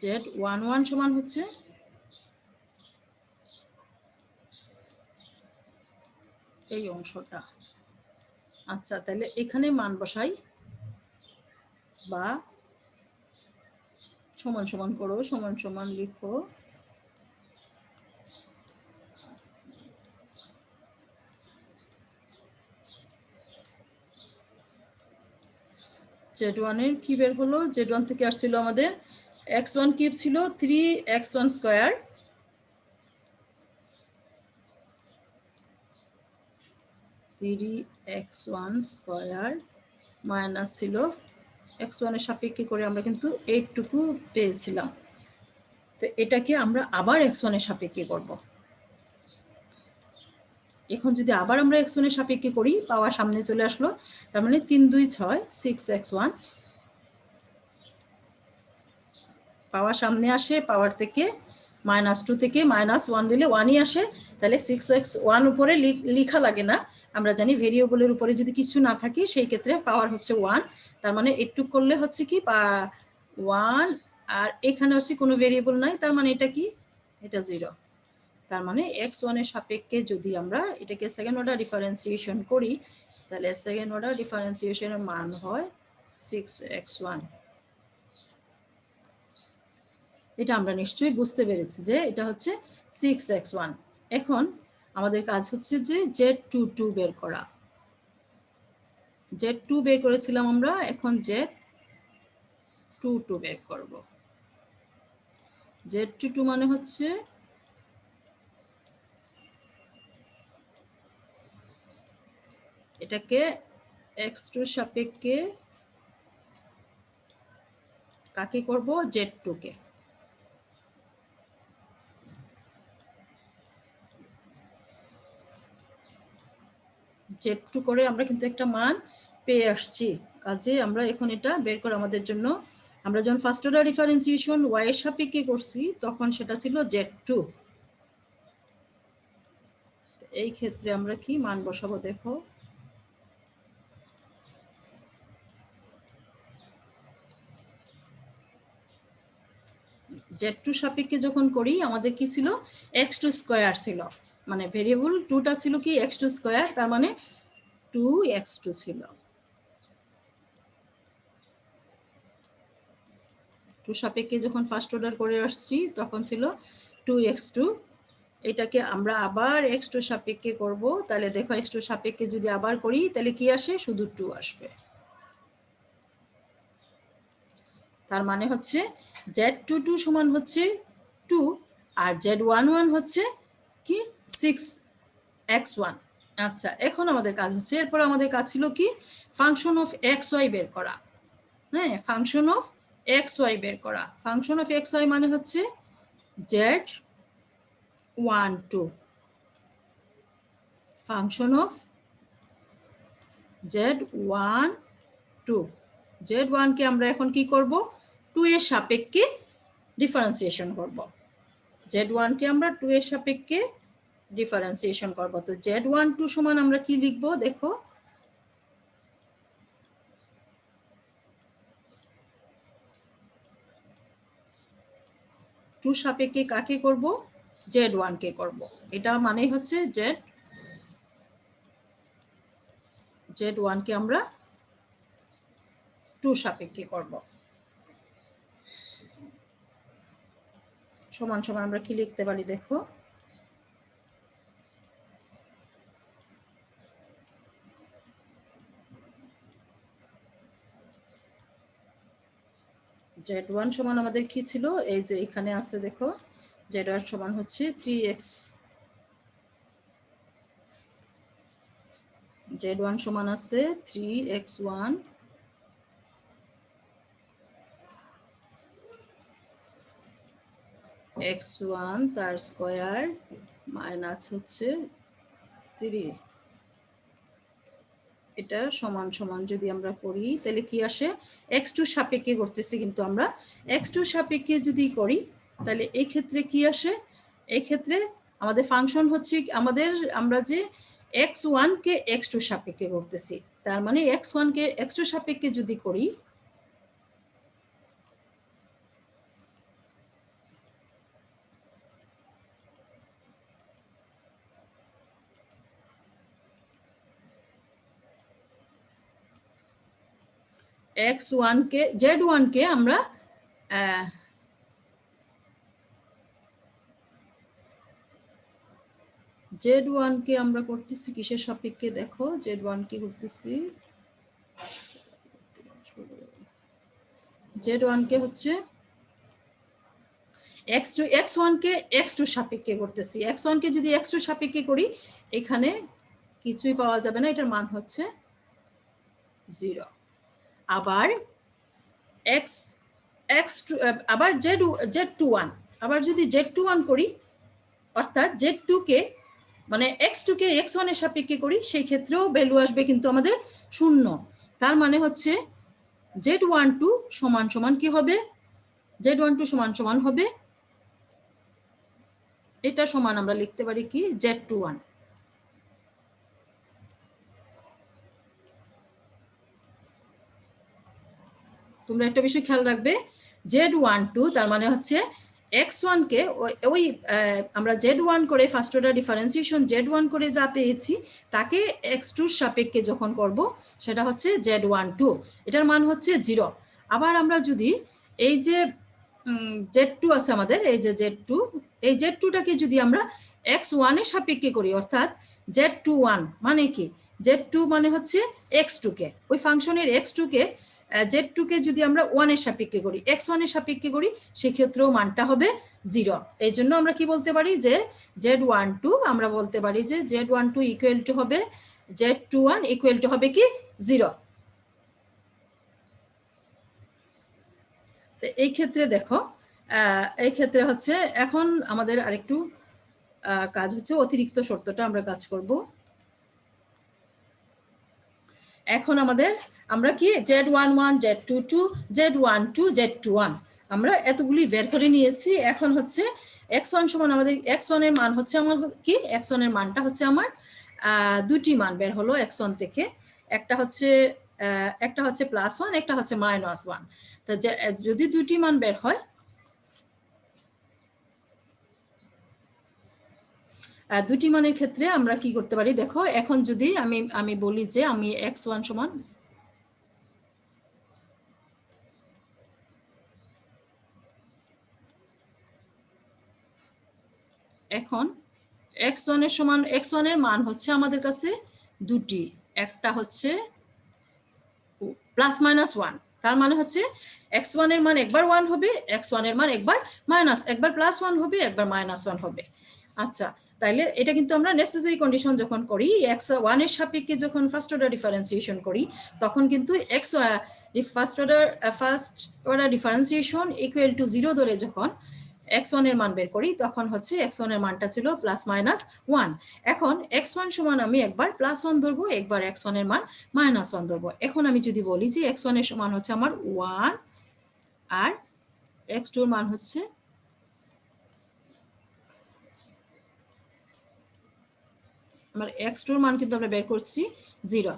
[SPEAKER 1] z11 সমান হচ্ছে এই অংশটা। আচ্ছা, তাহলে এখানে মান বসাই বা সমান সমান করো, সমান সমান লিখো z1 এর কি বের হলো, z1 থেকে আসছিল আমাদের x1 কিউব ছিল 3x1 square, 3x1 square minus ছিল x1 এর সাপেক্ষে করে আমরা কিন্তু 8 টুকু পেয়েছিলাম। তো এটাকে আমরা আবার x1 এর সাপেক্ষে করব। এখন যদি আবার আমরা x1 এর সাপেক্ষে করি, পাওয়ার সামনে চলে আসলো, তার মানে 3 2 6 6x1, পাওয়ার সামনে আসে, পাওয়ার থেকে -2 থেকে -1 দিলে 1ই আসে, তাহলে 6x1 উপরে লেখা লাগে না, আমরা জানি ভেরিয়েবলের উপরে যদি কিছু না থাকে সেই ক্ষেত্রে পাওয়ার হচ্ছে 1, তার মানে একটু করলে হচ্ছে কি 1, আর এখানে হচ্ছে কোনো ভেরিয়েবল নাই, তার মানে এটা কি, এটা 0। তার মানে x1 এর সাপেক্ষে যদি আমরা এটাকে সেকেন্ড অর্ডার ডিফারেন্সিয়েশন করি, তাহলে সেকেন্ড অর্ডার ডিফারেন্সিয়েশনের মান হয় 6x1। এটা আমরা নিশ্চয়ই বুঝতে পেরেছি যে এটা হচ্ছে 6x1। এখন আমাদের কাজ হচ্ছে যে z22 বের করা। z2 বের করেছিলাম আমরা, এখন z22 বের করব। z22 মানে হচ্ছে এটাকে x2 সাপেক্ষে কাকে করব, z2 কে। z2 করে আমরা কিন্তু একটা মান পেয়ে আসছি, কাজে আমরা এখন এটা বের করে আমাদের জন্য, আমরা যখন ফার্স্ট অর্ডার ডিফারেন্সিয়েশন y এর সাপেক্ষে করছি তখন সেটা ছিল z2। এই ক্ষেত্রে আমরা কি মান বসাবো দেখো, z2 সাপেক্ষে যখন করি আমাদের কি ছিল, x2 স্কয়ার ছিল, মানে ভেরিয়েবল 2টা ছিল কি x2 স্কয়ার, তার মানে 2x2 ছিল। 2 সাপেক্ষে যখন ফার্স্ট অর্ডার করে আসছি তখন ছিল 2x2। এটাকে আমরা আবার x2 সাপেক্ষে করব, তাহলে দেখো x2 সাপেক্ষে যদি আবার করি তাহলে কি আসে, শুধু 2 আসবে। তার মানে হচ্ছে z22 সমান হচ্ছে 2 আর z11 হচ্ছে কি 6x1। আচ্ছা, এখন আমাদের কাজ হচ্ছে, এরপর আমাদের কাজ ছিল কি ফাংশন অফ xy বের করা। হ্যাঁ, ফাংশন অফ xy বের করা। ফাংশন অফ xy মানে হচ্ছে z12, function of z12, z1 কে আমরা এখন কি করব, 2 এর সাপেক্ষে ডিফারেন্সিয়েশন করব। z1 কে আমরা 2 এর সাপেক্ষে ডিফারেন্সিয়েশন করব। তো z12 সমান আমরা কি লিখব দেখো, 2 সাপেক্ষে কাকে করব, z1 কে করব। এটা মানে হচ্ছে z1 কে আমরা 2 সাপেক্ষে করব। সমান সমান আমরা কি লিখতে পারি দেখো, z1 সমান আমাদের কি ছিল, এই যে এখানে আছে দেখো z1 সমান হচ্ছে 3x, z1 সমান আছে 3x1 x1 তার স্কয়ার মাইনাস হচ্ছে 3, এটা সমান সমান যদি আমরা করি তাহলে কি আসে, x2 সাপেক্ষে করতেছি, কিন্তু আমরা x2 সাপেক্ষে যদি করি তাহলে এই ক্ষেত্রে কি আসে, এই ক্ষেত্রে আমাদের ফাংশন হচ্ছে আমাদের, আমরা যে x1 কে x2 সাপেক্ষে করতেছি, তার মানে x1 কে x2 সাপেক্ষে যদি করি x1 কে z1 কে আমরা z1 কে আমরা করতেছি কিসের সাপেক্ষে, দেখো z1 কে করতেছি, z1 কে হচ্ছে x1 কে x2 সাপেক্ষে করতেছি, x1 কে যদি x2 সাপেক্ষে করি এখানে কিছুই পাওয়া যাবে না, এটার মান হচ্ছে 0। আবার আবার z21, আবার যদি z21 করি অর্থাৎ z2 কে মানে x2 কে x1 এর সাপেক্ষে করি, সেই ক্ষেত্রেও ভ্যালু আসবে কিন্তু আমাদের 0। তার মানে হচ্ছে z12 সমান সমান কি হবে, z12 সমান সমান হবে, এটা সমান আমরা লিখতে পারি কি z21। তোমরা একটা বিষয় খেয়াল রাখবে, z12 তার মানে হচ্ছে x1 কে ওই আমরা z1 করে ফার্স্ট অর্ডার ডিফারেন্সিয়েশন z1 করে যা পেয়েছি তাকে x2 সাপেক্ষে যখন করব সেটা হচ্ছে z12, এটার মান হচ্ছে 0। আবার আমরা যদি এই যে z2 আছে আমাদের, এই যে z2, এই z2টাকে যদি আমরা x1 এর সাপেক্ষে করি অর্থাৎ z21 মানে কি, z2 মানে হচ্ছে x2 কে, ওই ফাংশনের x2 কে z2 কে যদি আমরা 1 এর সাপেক্ষে করি, x1 এর সাপেক্ষে করি, সেক্ষেত্রেও মানটা হবে 0। এই জন্য আমরা কি বলতে পারি যে z12 আমরা বলতে পারি যে z12 ইকুয়াল টু হবে z21 ইকুয়াল টু হবে কি 0। এই ক্ষেত্রে দেখো, এই ক্ষেত্রে হচ্ছে এখন আমাদের আরেকটু কাজ হচ্ছে অতিরিক্ত শর্তটা আমরা কাজ করব। এখন আমাদের আমরা কি z11 z22 z12 z21 আমরা এতগুলি বের করে নিয়েছি। এখন হচ্ছে x1 সমান আমাদের x1 এর মান হচ্ছে আমার কি, x1 এর মানটা হচ্ছে আমার দুটি মান বের হলো x1 থেকে, একটা হচ্ছে +1, একটা হচ্ছে -1। তো যদি দুটি মান বের হয়, দুটি মানের ক্ষেত্রে আমরা কি করতে পারি দেখো, এখন যদি আমি বলি যে আমি x1 সমান, এখন x1 এর সমান, x1 এর মান হচ্ছে আমাদের কাছে দুটি, একটা হচ্ছে +-1, তার মানে হচ্ছে x1 এর মান একবার 1 হবে, x1 এর মান একবার +1 হবে, একবার -1 হবে। আচ্ছা, তাইলে এটা কিন্তু আমরা নেসেসারি কন্ডিশন যখন করি, x1 এর সাপেক্ষে যখন ফার্স্ট অর্ডার ডিফারেন্সিয়েশন করি, তখন কিন্তু first order differentiation equal to 0 ধরে যখন x1 এর মান বের করি, তখন হচ্ছে x1 এর মানটা ছিল +-1। এখন x1 সমান আমি একবার +1 ধরবো, একবার x1 এর মান -1 ধরবো। এখন আমি যদি বলি যে x1 এর সমান হচ্ছে আমার 1 আর x2 এর মান হচ্ছে আমার x2 এর মান কিন্তু আমরা বের করছি 0।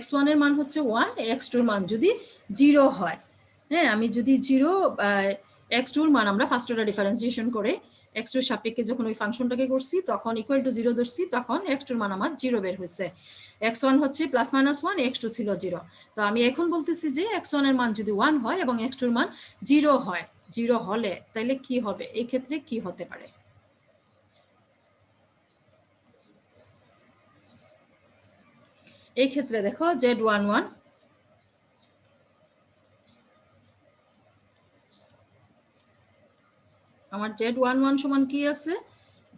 [SPEAKER 1] x1 এর মান হচ্ছে 1, x2 এর মান যদি 0 হয়, হ্যাঁ, আমি যদি 0 x2 এর মান আমরা ফার্স্ট অর্ডার ডিফারেন্সিয়েশন করে x2 এর সাপেক্ষে যখন ওই ফাংশনটাকে করছি তখন ইকুয়াল টু 0 ধরছি, তখন x2 এর মান আমার 0 বের হয়েছে। x1 হচ্ছে +-1, x2 ছিল 0। তো আমি এখন বলতেছি যে x1 এর মান যদি 1 হয় এবং x2 এর মান 0 হয়, 0 হলে তাহলে কি হবে, এই ক্ষেত্রে কি হতে পারে? এই ক্ষেত্রে দেখো Z11 আমার Z11 সমান কি আছে,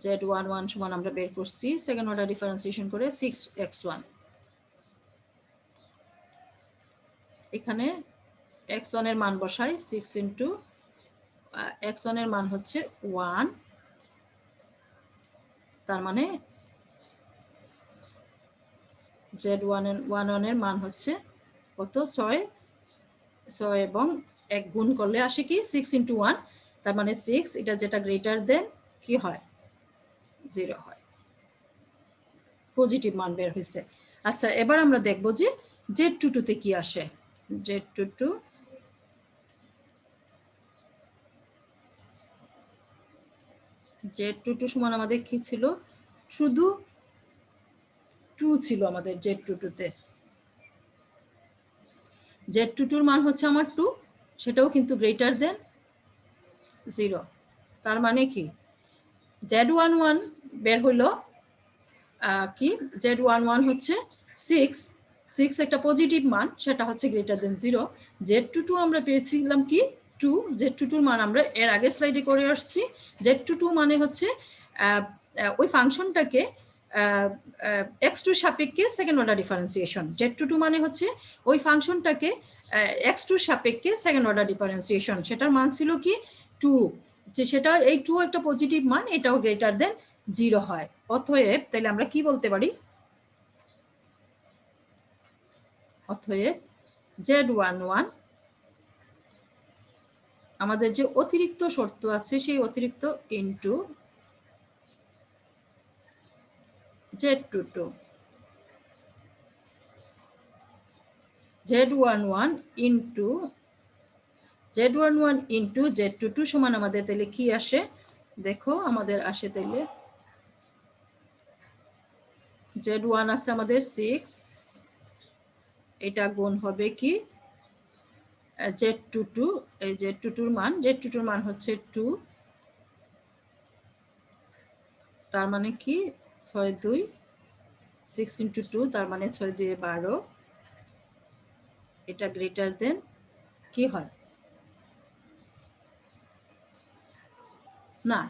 [SPEAKER 1] Z11 সমান আমরা বের করছি সেকেন্ড অর্ডার ডিফারেন্সিয়েশন করে 6x1। এখানে x1 এর মান বসাই, 6 ইন্টু x1 এর মান হচ্ছে 1, তার মানে Z11 এর মান হচ্ছে কত, 6 এবং 1 গুণ করলে আসে কি 6 ইন্টু 1, তার মানে 6, এটা যেটা গ্রেটার দেন কি হয় 0 হয়, পজিটিভ মান বের হয়েছে। আচ্ছা এবার আমরা দেখব যে Z22 তে কি আসে। Z22 সমান আমাদের কি ছিল, শুধু 2 ছিল আমাদের Z22 তে। Z22 এর মান হচ্ছে আমার 2, সেটাও কিন্তু গ্রেটার দেন 0, তার মানে কি Z11 বের হলো কি, Z11 হচ্ছে 6 একটা পজিটিভ মান, সেটা হচ্ছে গ্রেটার দেন 0। Z22 আমরা পেয়েছিলাম কি 2, Z22 মান আমরা এর আগের স্লাইডে করে আসছি। Z22 মানে হচ্ছে ওই ফাংশনটাকে x2 সাপেক্ষে সেকেন্ড অর্ডার ডিফারেন্সিয়েশন। Z22 মানে হচ্ছে ওই ফাংশনটাকে x2 সাপেক্ষে সেকেন্ড অর্ডার ডিফারেন্সিয়েশন, সেটার মান ছিল কি 2, যে সেটা এই 2 একটা পজিটিভ মান, এটাও গ্রেটার দেন 0 হয়। অতএব তাহলে আমরা কি বলতে পারি, অতএব Z11 আমাদের যে অতিরিক্ত শর্ত আছে সেই অতিরিক্ত into Z22, Z11 into Z22 সমান আমাদের তাহলে কি আসে, দেখো আমাদের আসে তাহলে Z1 আছে আমাদের 6, এটা গুণ হবে কি Z22, এই Z22 এর মান হচ্ছে 2, তার মানে কি 6 2, 6 ইন্টু 2, তার মানে 6 2 12, এটা গ্রেটার দেন কি হয় না,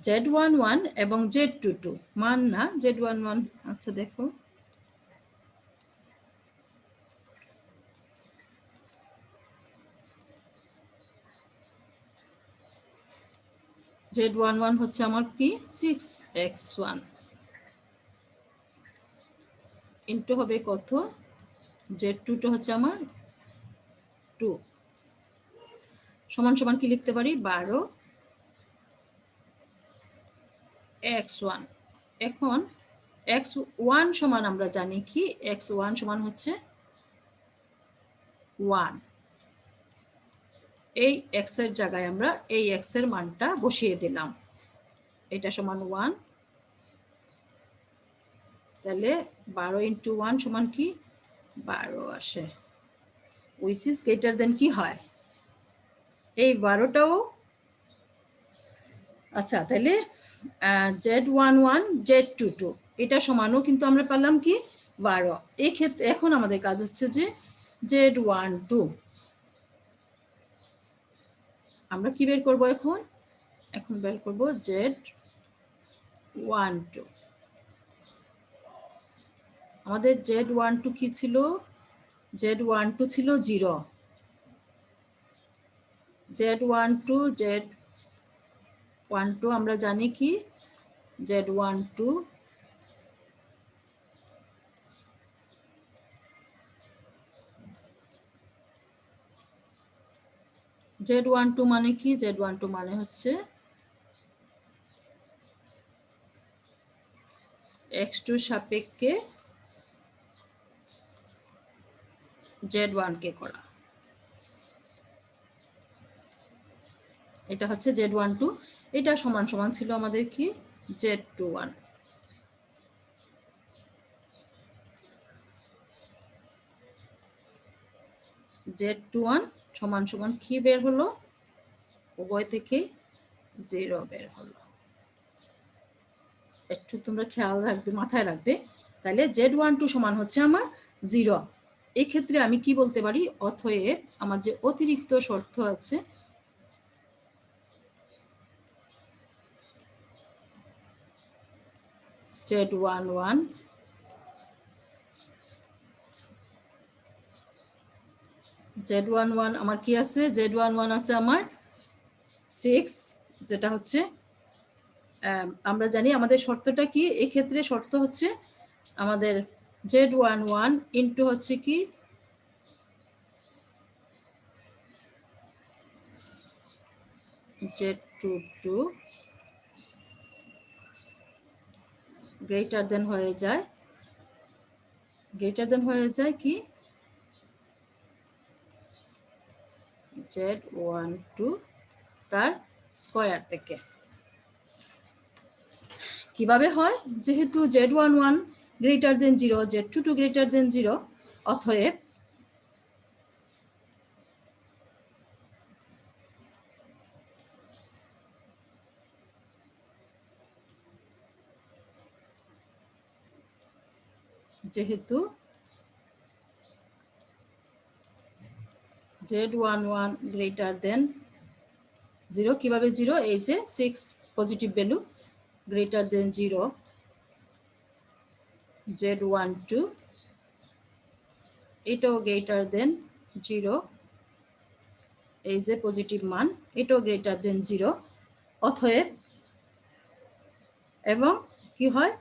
[SPEAKER 1] Z11 এবং Z22 মান না, Z11 আচ্ছা দেখো Z11 হচ্ছে আমার কি 6x1 ইনটু হবে কত, Z22 হচ্ছে আমার 2, সমান সমান কি লিখতে পারি 12 x1। এখন x1 সমান আমরা জানি কি x1 সমান হচ্ছে 1, এই x এর জায়গায় আমরা এই x এর মানটা বসিয়ে দিলাম, এটা সমান 1, তাহলে 12 ইন্টু 1 সমান কি 12 আসে, উইচ ইজ গ্রেটার দেন কি হয় এই 12টাও। আচ্ছা তাহলে Z11 Z22 এটা সমানও কিন্তু আমরা পেলাম কি 12। এই ক্ষেত্রে এখন আমাদের কাজ হচ্ছে যে Z12 আমরা কি বের করব, এখন বের করব Z12। আমাদের Z12 কি ছিল, Z12 ছিল 0, Z12 আমরা জানি কি Z12 মানে কি, Z12 মানে হচ্ছে x2 সাপেক্ষে Z1 কে করা, এটা হচ্ছে Z12, এটা সমান সমান ছিল আমাদের কি Z21। Z21 সমান সমান কি বের হলো, উভয় থেকে 0 বের হলো, একটু তোমরা খেয়াল রাখবে, মাথায় রাখবে। তাহলে Z12 সমান হচ্ছে আমার 0, এই ক্ষেত্রে আমি কি বলতে পারি, অতএব আমার যে অতিরিক্ত শর্ত আছে Z11 Z11 আমার কি আছে, Z11 আছে আমার 6, যেটা হচ্ছে আমরা জানি আমাদের শর্তটা কি, এই ক্ষেত্রে শর্ত হচ্ছে আমাদের Z11 ইন্টু হচ্ছে কি Z22 গ্রেটার দেন হয়ে যায় কি Z12 তার স্কয়ার থেকে। কিভাবে হয়, যেহেতু Z11 greater than 0, Z22 greater than 0, অতএব যেহেতু Z11 গ্রেটার দেন 0, কিভাবে 0, এই যে 6 positive value greater than 0, Z12 এটাও গ্রেটার দেন 0, এই যে পজিটিভ মান এটাও গ্রেটার দেন 0, অতএব এবং কি হয়,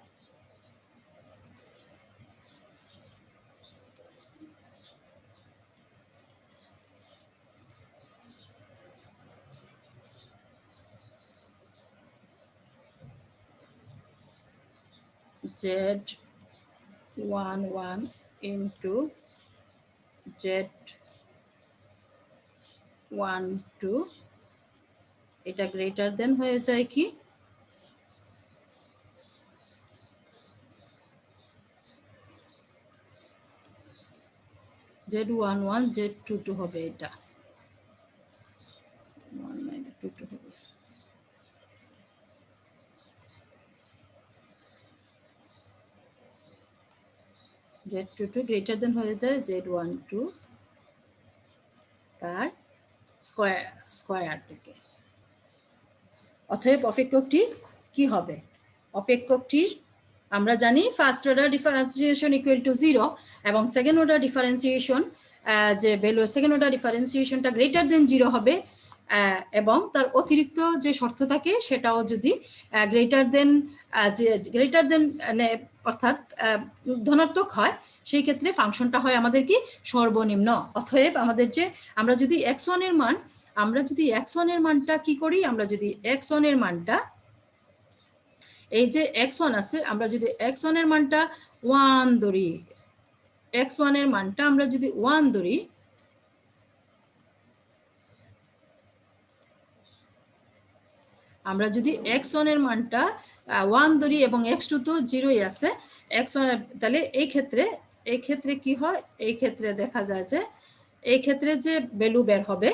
[SPEAKER 1] Z11 into Z12 এটা গ্রেটার দেন হয়ে যায় কি Z11 Z22 হবে, এটা 1 - 2 হবে। Z22 গ্রেটার দেন হয়ে যায় Z12 তার স্কয়ার থেকে। অতএব অপেক্ষকটি কি হবে, অপেক্ষকটির আমরা জানি first order differentiation equal to 0 এবং সেকেন্ড অর্ডার ডিফারেন্সিয়েশন যে ভ্যালু সেকেন্ড অর্ডার ডিফারেন্সিয়েশনটা গ্রেটার দেন 0 হবে, এবং তার অতিরিক্ত যে শর্ত থাকে সেটাও যদি গ্রেটার দেন অর্থাৎ ধনাত্মক হয়, সেই ক্ষেত্রে ফাংশনটা হয় আমাদের কি সর্বনিম্ন। অতএব আমাদের যে আমরা যদি x1 এর মানটা কি করি, আমরা যদি x1 এর মানটা এই যে x1 আছে, আমরা যদি x1 এর মানটা 1 ধরি, x1 এর মানটা আমরা যদি 1 ধরি, আমরা যদি x1 এর মানটা 1 ধরি এবং x2 তো 0ই আছে, x1 তাহলে এই ক্ষেত্রে কি হয়, এই ক্ষেত্রে দেখা যায় যে এই ক্ষেত্রে যে ভ্যালু বের হবে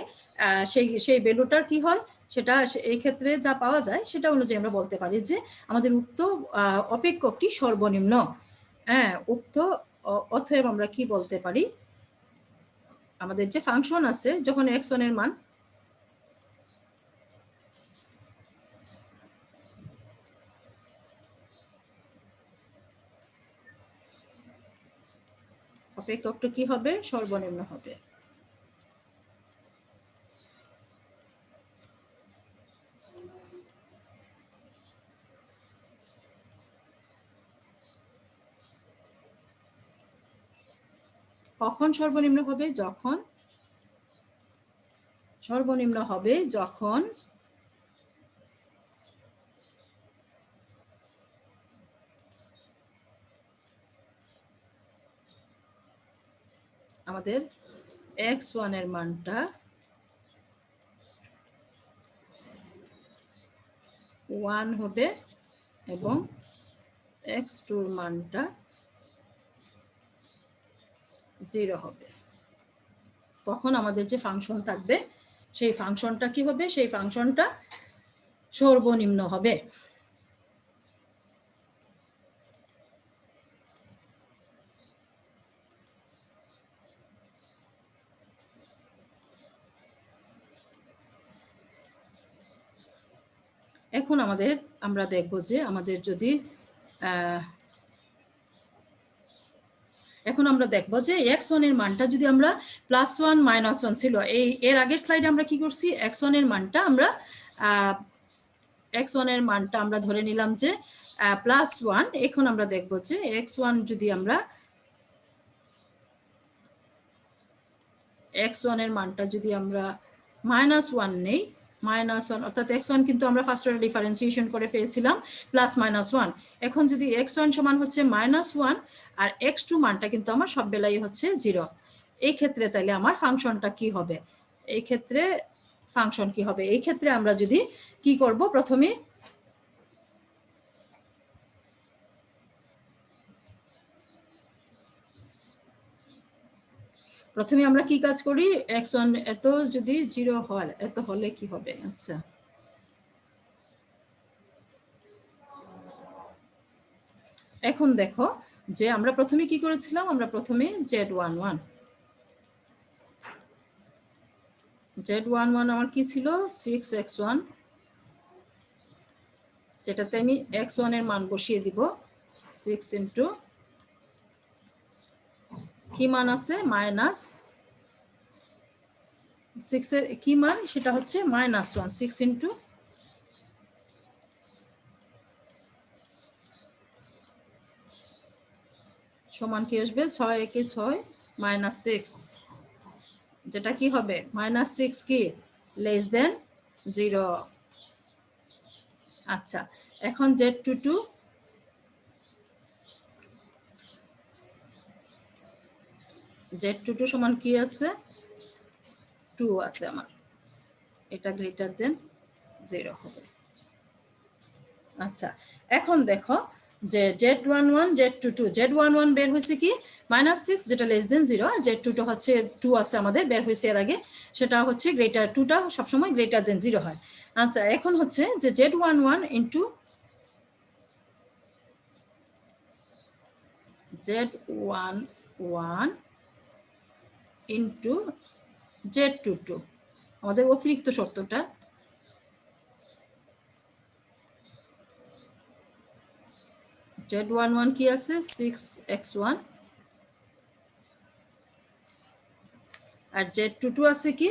[SPEAKER 1] সেই ভ্যালুটার কি হয়, সেটা এই ক্ষেত্রে যা পাওয়া যায় সেটা অনুযায়ী আমরা বলতে পারি যে আমাদের উক্ত অপেক্ষকটি সর্বনিম্ন। হ্যাঁ, অতএব আমরা কি বলতে পারি, আমাদের যে ফাংশন আছে যখন x1 এর মান অপেক্ষকটা কি হবে, সর্বনিম্ন হবে। কখন সর্বনিম্ন হবে, যখন আমাদের x1 এর মানটা 1 হবে এবং x2 এর মানটা 0 হবে, তখন আমাদের যে ফাংশন থাকবে সেই ফাংশনটা কি হবে, সেই ফাংশনটা সর্বনিম্ন হবে। এখন আমরা দেখব যে আমাদের যদি এখন আমরা দেখব যে x1 এর মানটা যদি আমরা +1 -1 ছিল, এর আগের স্লাইডে আমরা কি করছি, x1 এর মানটা আমরা ধরে নিলাম যে +1। এখন আমরা দেখব যে x1 যদি আমরা x1 এর মানটা যদি আমরা -1 নেই, -1 অর্থাৎ x1 কিন্তু আমরা ফার্স্ট অর্ডার ডিফারেন্সিয়েশন করে পেয়েছিলাম +-1। এখন যদি x1 সমান হচ্ছে -1 আর x2 মানটা কিন্তু আমার সব বেলায় হচ্ছে 0, এই ক্ষেত্রে তাহলে আমার ফাংশনটা কি হবে, এই ক্ষেত্রে ফাংশন কি হবে? এই ক্ষেত্রে আমরা যদি কি করব, প্রথমে আমরা কি কাজ করি, x1 এত যদি 0 হয়, এত হলে কি হবে? আচ্ছা, এখন দেখো যে আমরা প্রথমে কি করেছিলাম, আমরা প্রথমে Z11 আমার কি ছিল, 6x1, যেটাতে আমি x1 এর মান বসিয়ে দিব 6 ইন্টু কি মান আছে, -6 এর কি মান, সেটা হচ্ছে -1, 6 ইন্টু সমান কি আসবে, 6 একে 6 -6, যেটা কি হবে, -6 কি <0। আচ্ছা, এখন Z22 সমান কি আছে, 2 আছে আমার, এটা <0 হবে। আচ্ছা, এখন দেখো যে Z11 Z11 বের হয়েছে কি -6, যেটা <0, আর Z22 হচ্ছে 2 আছে আমাদের বের হয়েছে এর আগে, সেটা হচ্ছে 2টা সবসময় <0 হয়। আচ্ছা, এখন হচ্ছে যে Z11 ইন্টু Z22 আমাদের অতিরিক্ত শর্তটা, Z11 কি আছে, 6x1, আর Z22 আছে কি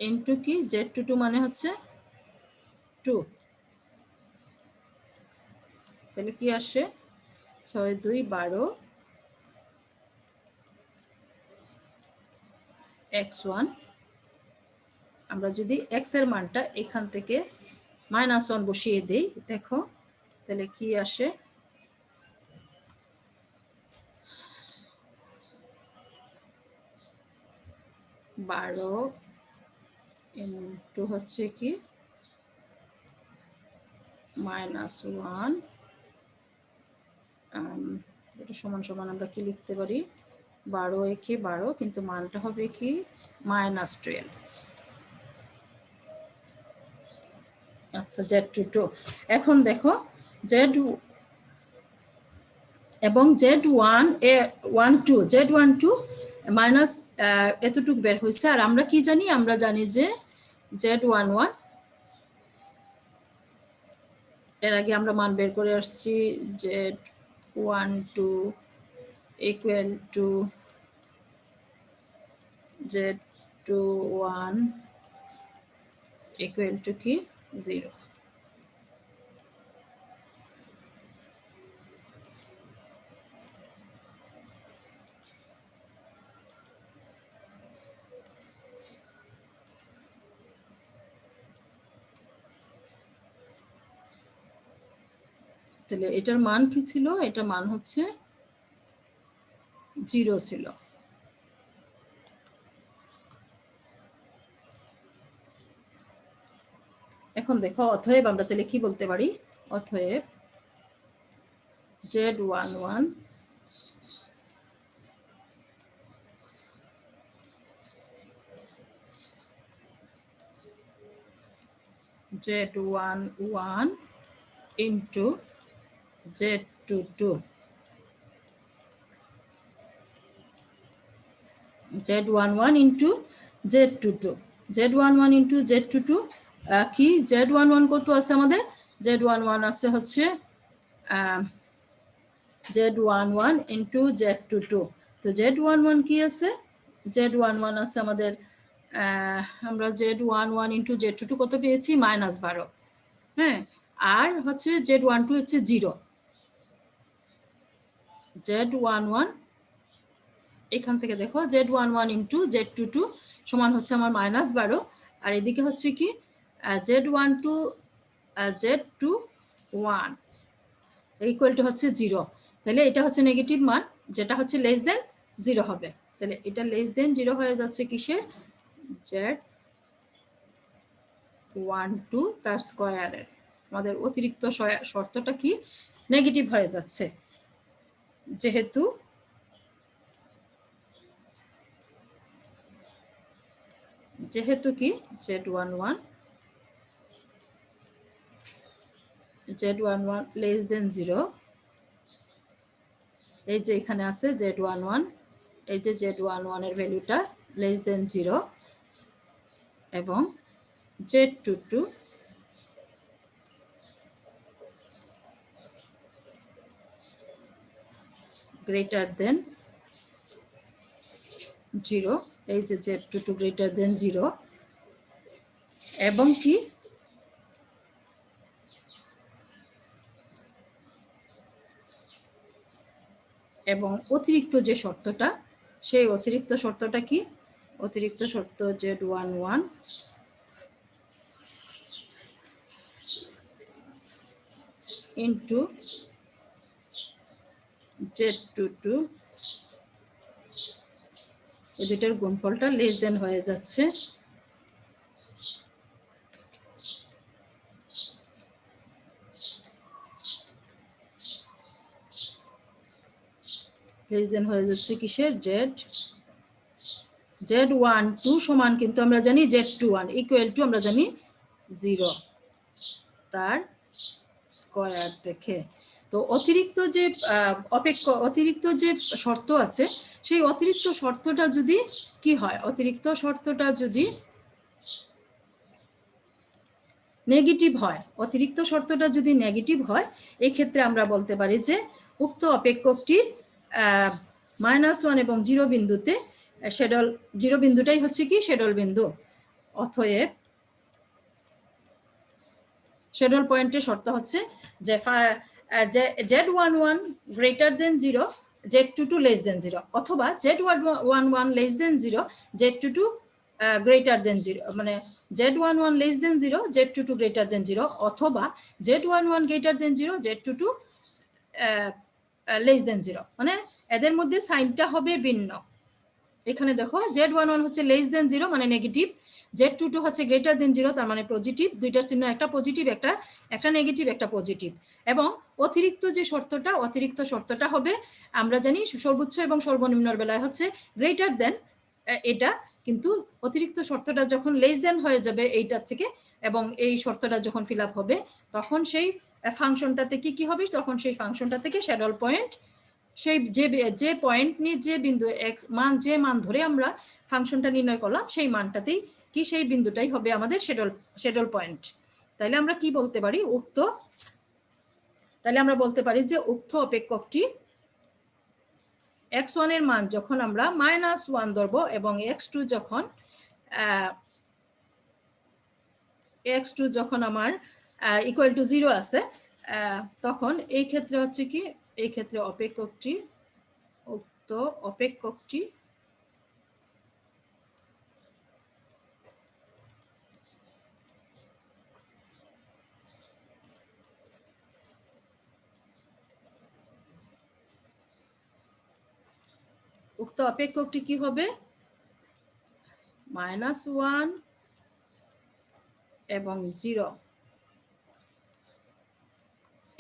[SPEAKER 1] ইনটু কি, Z22 মানে হচ্ছে 2, তাহলে কি আসে, 6 2 12 x1। আমরা যদি x এর মানটা এখান থেকে -1 বসিয়ে দেই, দেখো তাহলে কি আসে, 12 ইনটু হচ্ছে কি -1, এটা সমান সমান আমরা কি লিখতে পারি, 12 একে 12, কিন্তু মানটা হবে কি -12। আচ্ছা, Z22। এখন দেখো Z এবং Z12 মাইনাস এতটুক বের হয়েছে, আর আমরা কি জানি, আমরা জানি যে Z11 এর আগে আমরা মান বের করে আসছি, Z12 equal to Z21 equal to কি 0। তাহলে এটার মান কি ছিল, এটা মান হচ্ছে 0 ছিল। এখন দেখো, অতএব আমরা তাহলে কি বলতে পারি, অতএব Z11 into Z22, Z11 into Z22, Z11 into Z22 কি Z11 কত আছে আমাদের? Z11 আছে হচ্ছে Z11 ইন্টু Z22। তো Z11 কি আছে? Z11 আছে আমাদের আমরা Z11 ইন্টু Z22 কত পেয়েছি? -12। হ্যাঁ, আর হচ্ছে Z12 হচ্ছে 0। Z11 এখান থেকে দেখো Z11 ইন্টু Z22 সমান হচ্ছে আমার -12, আর এদিকে হচ্ছে কি Z12 Z21 ইকুয়াল টু হচ্ছে 0। তাহলে এটা হচ্ছে নেগেটিভ মান, যেটা হচ্ছে লেস দেন 0 হবে। তাহলে এটা লেস দেন 0 হয়ে যাচ্ছে কিসের? Z12 তার স্কয়ারের। আমাদের অতিরিক্ত শর্তটা কি? নেগেটিভ হয়ে যাচ্ছে, যেহেতু কি Z11 লেস দেন 0। এই যে এখানে আছে Z11, এই যে Z11 এর ভ্যালুটা লেস দেন 0 এবং Z22 গ্রেটার দেন 0। এই যে Z22 গ্রেটার দেন 0 এবং কি এবং অতিরিক্ত যে শর্তটা, সেই অতিরিক্ত শর্তটা কি? অতিরিক্ত শর্ত Z11 ইন্টু Z22 এই দুটার গুণফলটা লেস দেন হয়ে যাচ্ছে কিসের? Z12 সমান কিন্তু আমরা জানি Z21 ইকুয়াল টু আমরা জানি 0 তার স্কয়ার দেখে। তো অতিরিক্ত যে শর্ত আছে, সেই অতিরিক্ত শর্তটা যদি কি হয়? অতিরিক্ত শর্তটা যদি নেগেটিভ হয়, অতিরিক্ত শর্তটা যদি নেগেটিভ হয়, এই ক্ষেত্রে আমরা বলতে পারি যে উক্ত অপেক্ষকটির -1 এবং 0 বিন্দুতে শ্যাডল, 0 বিন্দুটাই হচ্ছে কি শ্যাডল বিন্দু। অতএব শ্যাডল পয়েন্টের শর্ত হচ্ছে যে Z11 greater than 0, Z22 less than 0, অথবা Z11 less than 0, Z22 greater than 0, মানে Z11 less than 0, Z22 greater than 0, অথবা Z11 greater than 0, Z22 less than 0। মানে এদের মধ্যে সাইনটা হবে ভিন্ন। এখানে দেখো Z11 হচ্ছে লেস দেন 0 মানে নেগেটিভ, Z22 হচ্ছে গ্রেটার দেন 0 তার মানে পজিটিভ। দুইটার চিহ্ন, একটা পজিটিভ একটা নেগেটিভ, একটা পজিটিভ। এবং অতিরিক্ত যে শর্তটা, অতিরিক্ত শর্তটা হবে আমরা জানি সর্বোচ্চ এবং সর্বনিম্নর বেলায় হচ্ছে গ্রেটার দেন এটা, কিন্তু অতিরিক্ত শর্তটা যখন লেস দেন হয়ে যাবে এইটার থেকে এবং এই শর্তটা যখন ফিল আপ হবে, তখন সেই ফাংশনটাতে কি হবে? তখন সেই ফাংশনটা থেকে শ্যাডল পয়েন্ট, সেই যে পয়েন্ট নিয়ে যে বিন্দু এক্স মান, যে মান ধরে আমরা ফাংশনটা নির্ণয় করলাম, সেই মানটাতেই কি সেই বিন্দুটাই হবে আমাদের শ্যাডল পয়েন্ট। তাহলে আমরা কি বলতে পারি? তাহলে আমরা বলতে পারি যে উক্ত অপেক্ষকটি x1 এর মান যখন আমরা -1 ধরবো এবং x2 যখন আমার ইকুয়াল টু 0 আছে, তখন এই ক্ষেত্রে হচ্ছে কি, এই ক্ষেত্রে উক্ত অপেক্ষকটি কি হবে? -1 এবং 0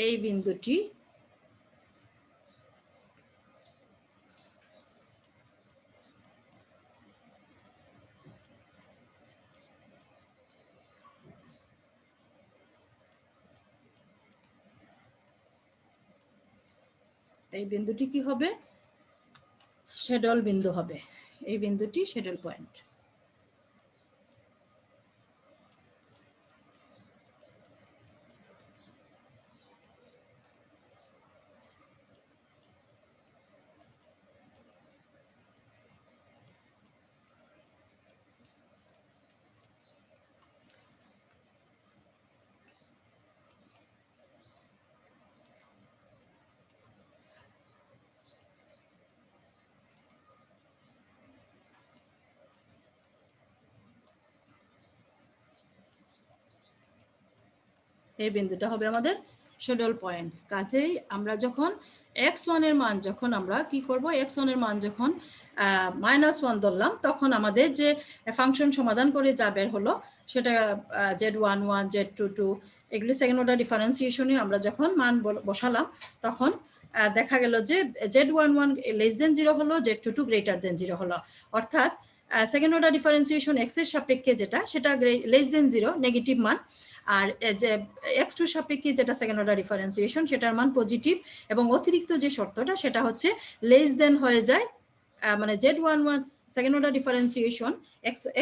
[SPEAKER 1] এই বিন্দুটি কি হবে? শ্যাডল বিন্দু হবে। এই বিন্দুটি শ্যাডল পয়েন্ট। এই বিন্দুটা হবে আমাদের শ্যাডল পয়েন্ট। কাজেই আমরা যখন x1 এর মান যখন আমরা কি করব, x1 এর মান যখন -1 ধরলাম, তখন আমাদের যে ফাংশন সমাধান করে যা বের হলো সেটা z11 z22 এগুলি সেকেন্ড অর্ডার ডিফারেন্সিয়েশনে আমরা যখন মান বসালাম, তখন দেখা গেল যে z11 লেস দেন 0 হলো, z22 গ্রেটার দেন 0 হলো। অর্থাৎ সেকেন্ড অর্ডার ডিফারেন্সিয়েশন x এর সাপেক্ষে সেটা লেস দেন 0 নেগেটিভ মান, আর যে x2 সাপেক্ষে যেটা সেকেন্ড অর্ডার ডিফারেন্সিয়েশন সেটার মান পজিটিভ, এবং অতিরিক্ত যে শর্তটা সেটা হচ্ছে লেস দেন হয়ে যায়, মানে z11 second order differentiation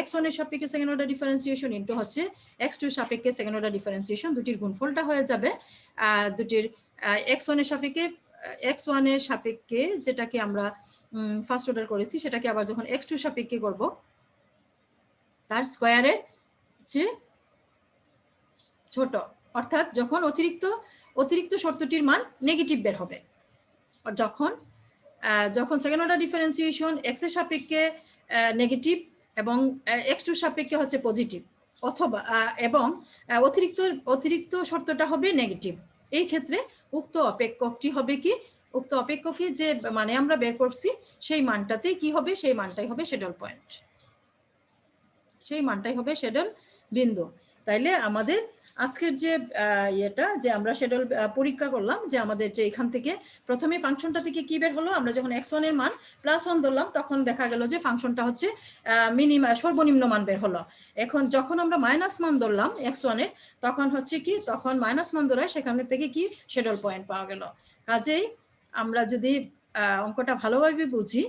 [SPEAKER 1] x1 এর সাপেক্ষে সেকেন্ড অর্ডার ডিফারেন্সিয়েশন ইনটু হচ্ছে x2 এর সাপেক্ষে সেকেন্ড অর্ডার ডিফারেন্সিয়েশন, দুটির গুণফলটা হয়ে যাবে দুটির x1 এর সাপেক্ষে যেটাকে আমরা ফার্স্ট অর্ডার করেছি সেটাকে আবার যখন x2 সাপেক্ষে করব তার স্কয়ারের চেয়ে ছোট, অর্থাৎ যখন অতিরিক্ত শর্তটির মান নেগেটিভ বের হবে, যখন সেকেন্ড অর্ডার ডিফারেন্সিয়েশন x এর সাপেক্ষে নেগেটিভ এবং x2 সাপেক্ষে হচ্ছে পজিটিভ, অথবা এবং অতিরিক্ত শর্তটা হবে নেগেটিভ। এই ক্ষেত্রে উক্ত অপেক্ষকটি হবে কি, উক্ত অপেক্ষকে যে মানে আমরা বের করছি সেই মানটাতেই কি হবে, সেই মানটাই হবে শ্যাডল পয়েন্ট, সেই মানটাই হবে শ্যাডল বিন্দু। তাইলে আমাদের আজকের যে ইয়েটা যে আমরা শ্যাডল পরীক্ষা করলাম, যে আমাদের যে এখান থেকে প্রথমে ফাংশনটা থেকে কি বের হলো, আমরা যখন x1 এর মান +1 ধরলাম তখন দেখা গেল যে ফাংশনটা হচ্ছে সর্বনিম্ন মান বের হলো। এখন যখন আমরা মাইনাস মান ধরলাম x1 এর, তখন হচ্ছে কি, তখন মাইনাস মান ধরায় সেখান থেকে কি শ্যাডল পয়েন্ট পাওয়া গেল। কাজেই আমরা যদি অঙ্কটা ভালোভাবে বুঝি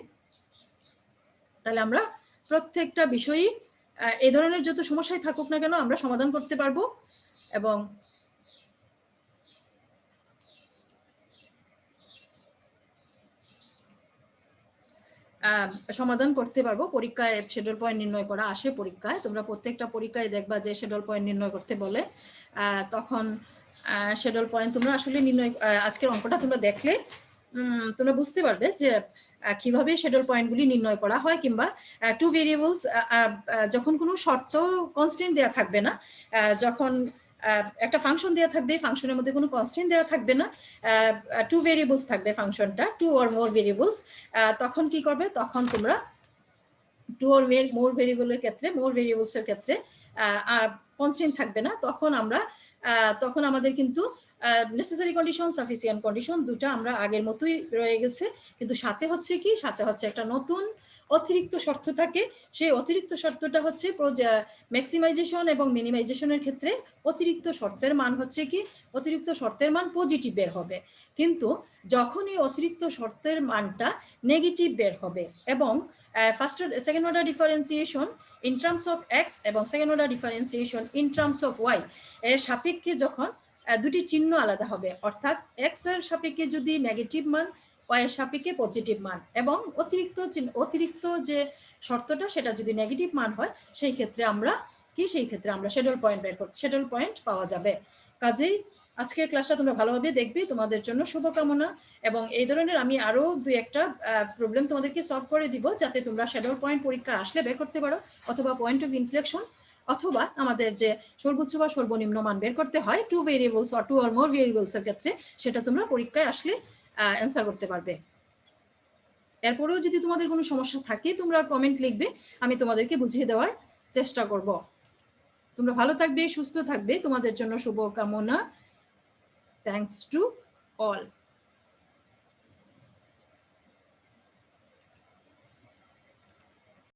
[SPEAKER 1] তাহলে আমরা প্রত্যেকটা বিষয়ই এই ধরনের যত সমস্যাই থাকুক না কেন আমরা সমাধান করতে পারবো, এবং সমাধান করতে পারবো। পরীক্ষায় শ্যাডল পয়েন্ট নির্ণয় করা আসে, পরীক্ষায় তোমরা প্রত্যেকটা পরীক্ষায় দেখবা যে শ্যাডল পয়েন্ট নির্ণয় করতে বলে, তখন শ্যাডল পয়েন্ট তোমরা আসলে নির্ণয়, আজকের অঙ্কটা তোমরা দেখলে তোমরা বুঝতে পারবে যে কিভাবে শ্যাডল পয়েন্টগুলি নির্ণয় করা হয়, কিংবা টু ভেরিয়েবলস যখন কোনো শর্ত কনস্ট্যান্ট দেওয়া থাকবে না, যখন একটা ফাংশন দেওয়া থাকবে, ফাংশনের মধ্যে কোনো কনস্ট্যান্ট দেওয়া থাকবে না, টু ভেরিয়েবলস থাকবে ফাংশনটা, টু অর মোর ভেরিয়েবলস, তখন কি করবে, তখন তোমরা টু অর মোর ভেরিয়েবলসের ক্ষেত্রে কনস্ট্যান্ট থাকবে না, তখন আমাদের কিন্তু নেসেসারি কন্ডিশন, সাফিসিয়েন্ট কন্ডিশন দুটো আমরা আগের মতোই রয়ে গেছে, কিন্তু সাথে হচ্ছে কি, সাথে হচ্ছে একটা নতুন অতিরিক্ত শর্ত থাকে। সেই অতিরিক্ত শর্তটা হচ্ছে ম্যাক্সিমাইজেশন এবং মিনিমাইজেশনের ক্ষেত্রে অতিরিক্ত শর্তের মান হচ্ছে কি, অতিরিক্ত শর্তের মান পজিটিভ বের হবে, কিন্তু যখনই অতিরিক্ত শর্তের মানটা নেগেটিভ বের হবে এবং second order differentiation in terms of x এবং second order differentiation in terms of y এর সাপেক্ষে যখন দুটি চিহ্ন আলাদা হবে, অর্থাৎ এক্স এর সাপেক্ষে যদি নেগেটিভ মান, ওয়াই এর সাপেক্ষে পজিটিভ মান, এবং অতিরিক্ত যে শর্তটা সেটা যদি নেগেটিভ মান হয়, সেই ক্ষেত্রে আমরা শ্যাডল পয়েন্ট বের করতে, শ্যাডল পয়েন্ট পাওয়া যাবে। কাজেই আজকের ক্লাসটা তোমরা ভালোভাবে দেখবে, তোমাদের জন্য শুভকামনা, এবং এই ধরনের আমি আরো দুই একটা প্রবলেম তোমাদেরকে সলভ করে দিব, যাতে তোমরা শ্যাডল পয়েন্ট পরীক্ষা আসলে বের করতে পারো, অথবা পয়েন্ট অফ ইনফ্লেকশন, অথবা আমাদের যে সর্বোচ্চ বা সর্বনিম্ন মান বের করতে হয় two variables or two or more variables এর ক্ষেত্রে, সেটা তোমরা পরীক্ষায় আসলে অ্যান্সার করতে পারবে। এরপরেও যদি তোমাদের কোনো সমস্যা থাকে তোমরা কমেন্ট লিখবে, আমি তোমাদেরকে বুঝিয়ে দেওয়ার চেষ্টা করব। তোমরা ভালো থাকবে, সুস্থ থাকবে, তোমাদের জন্য শুভকামনা। Thanks to all.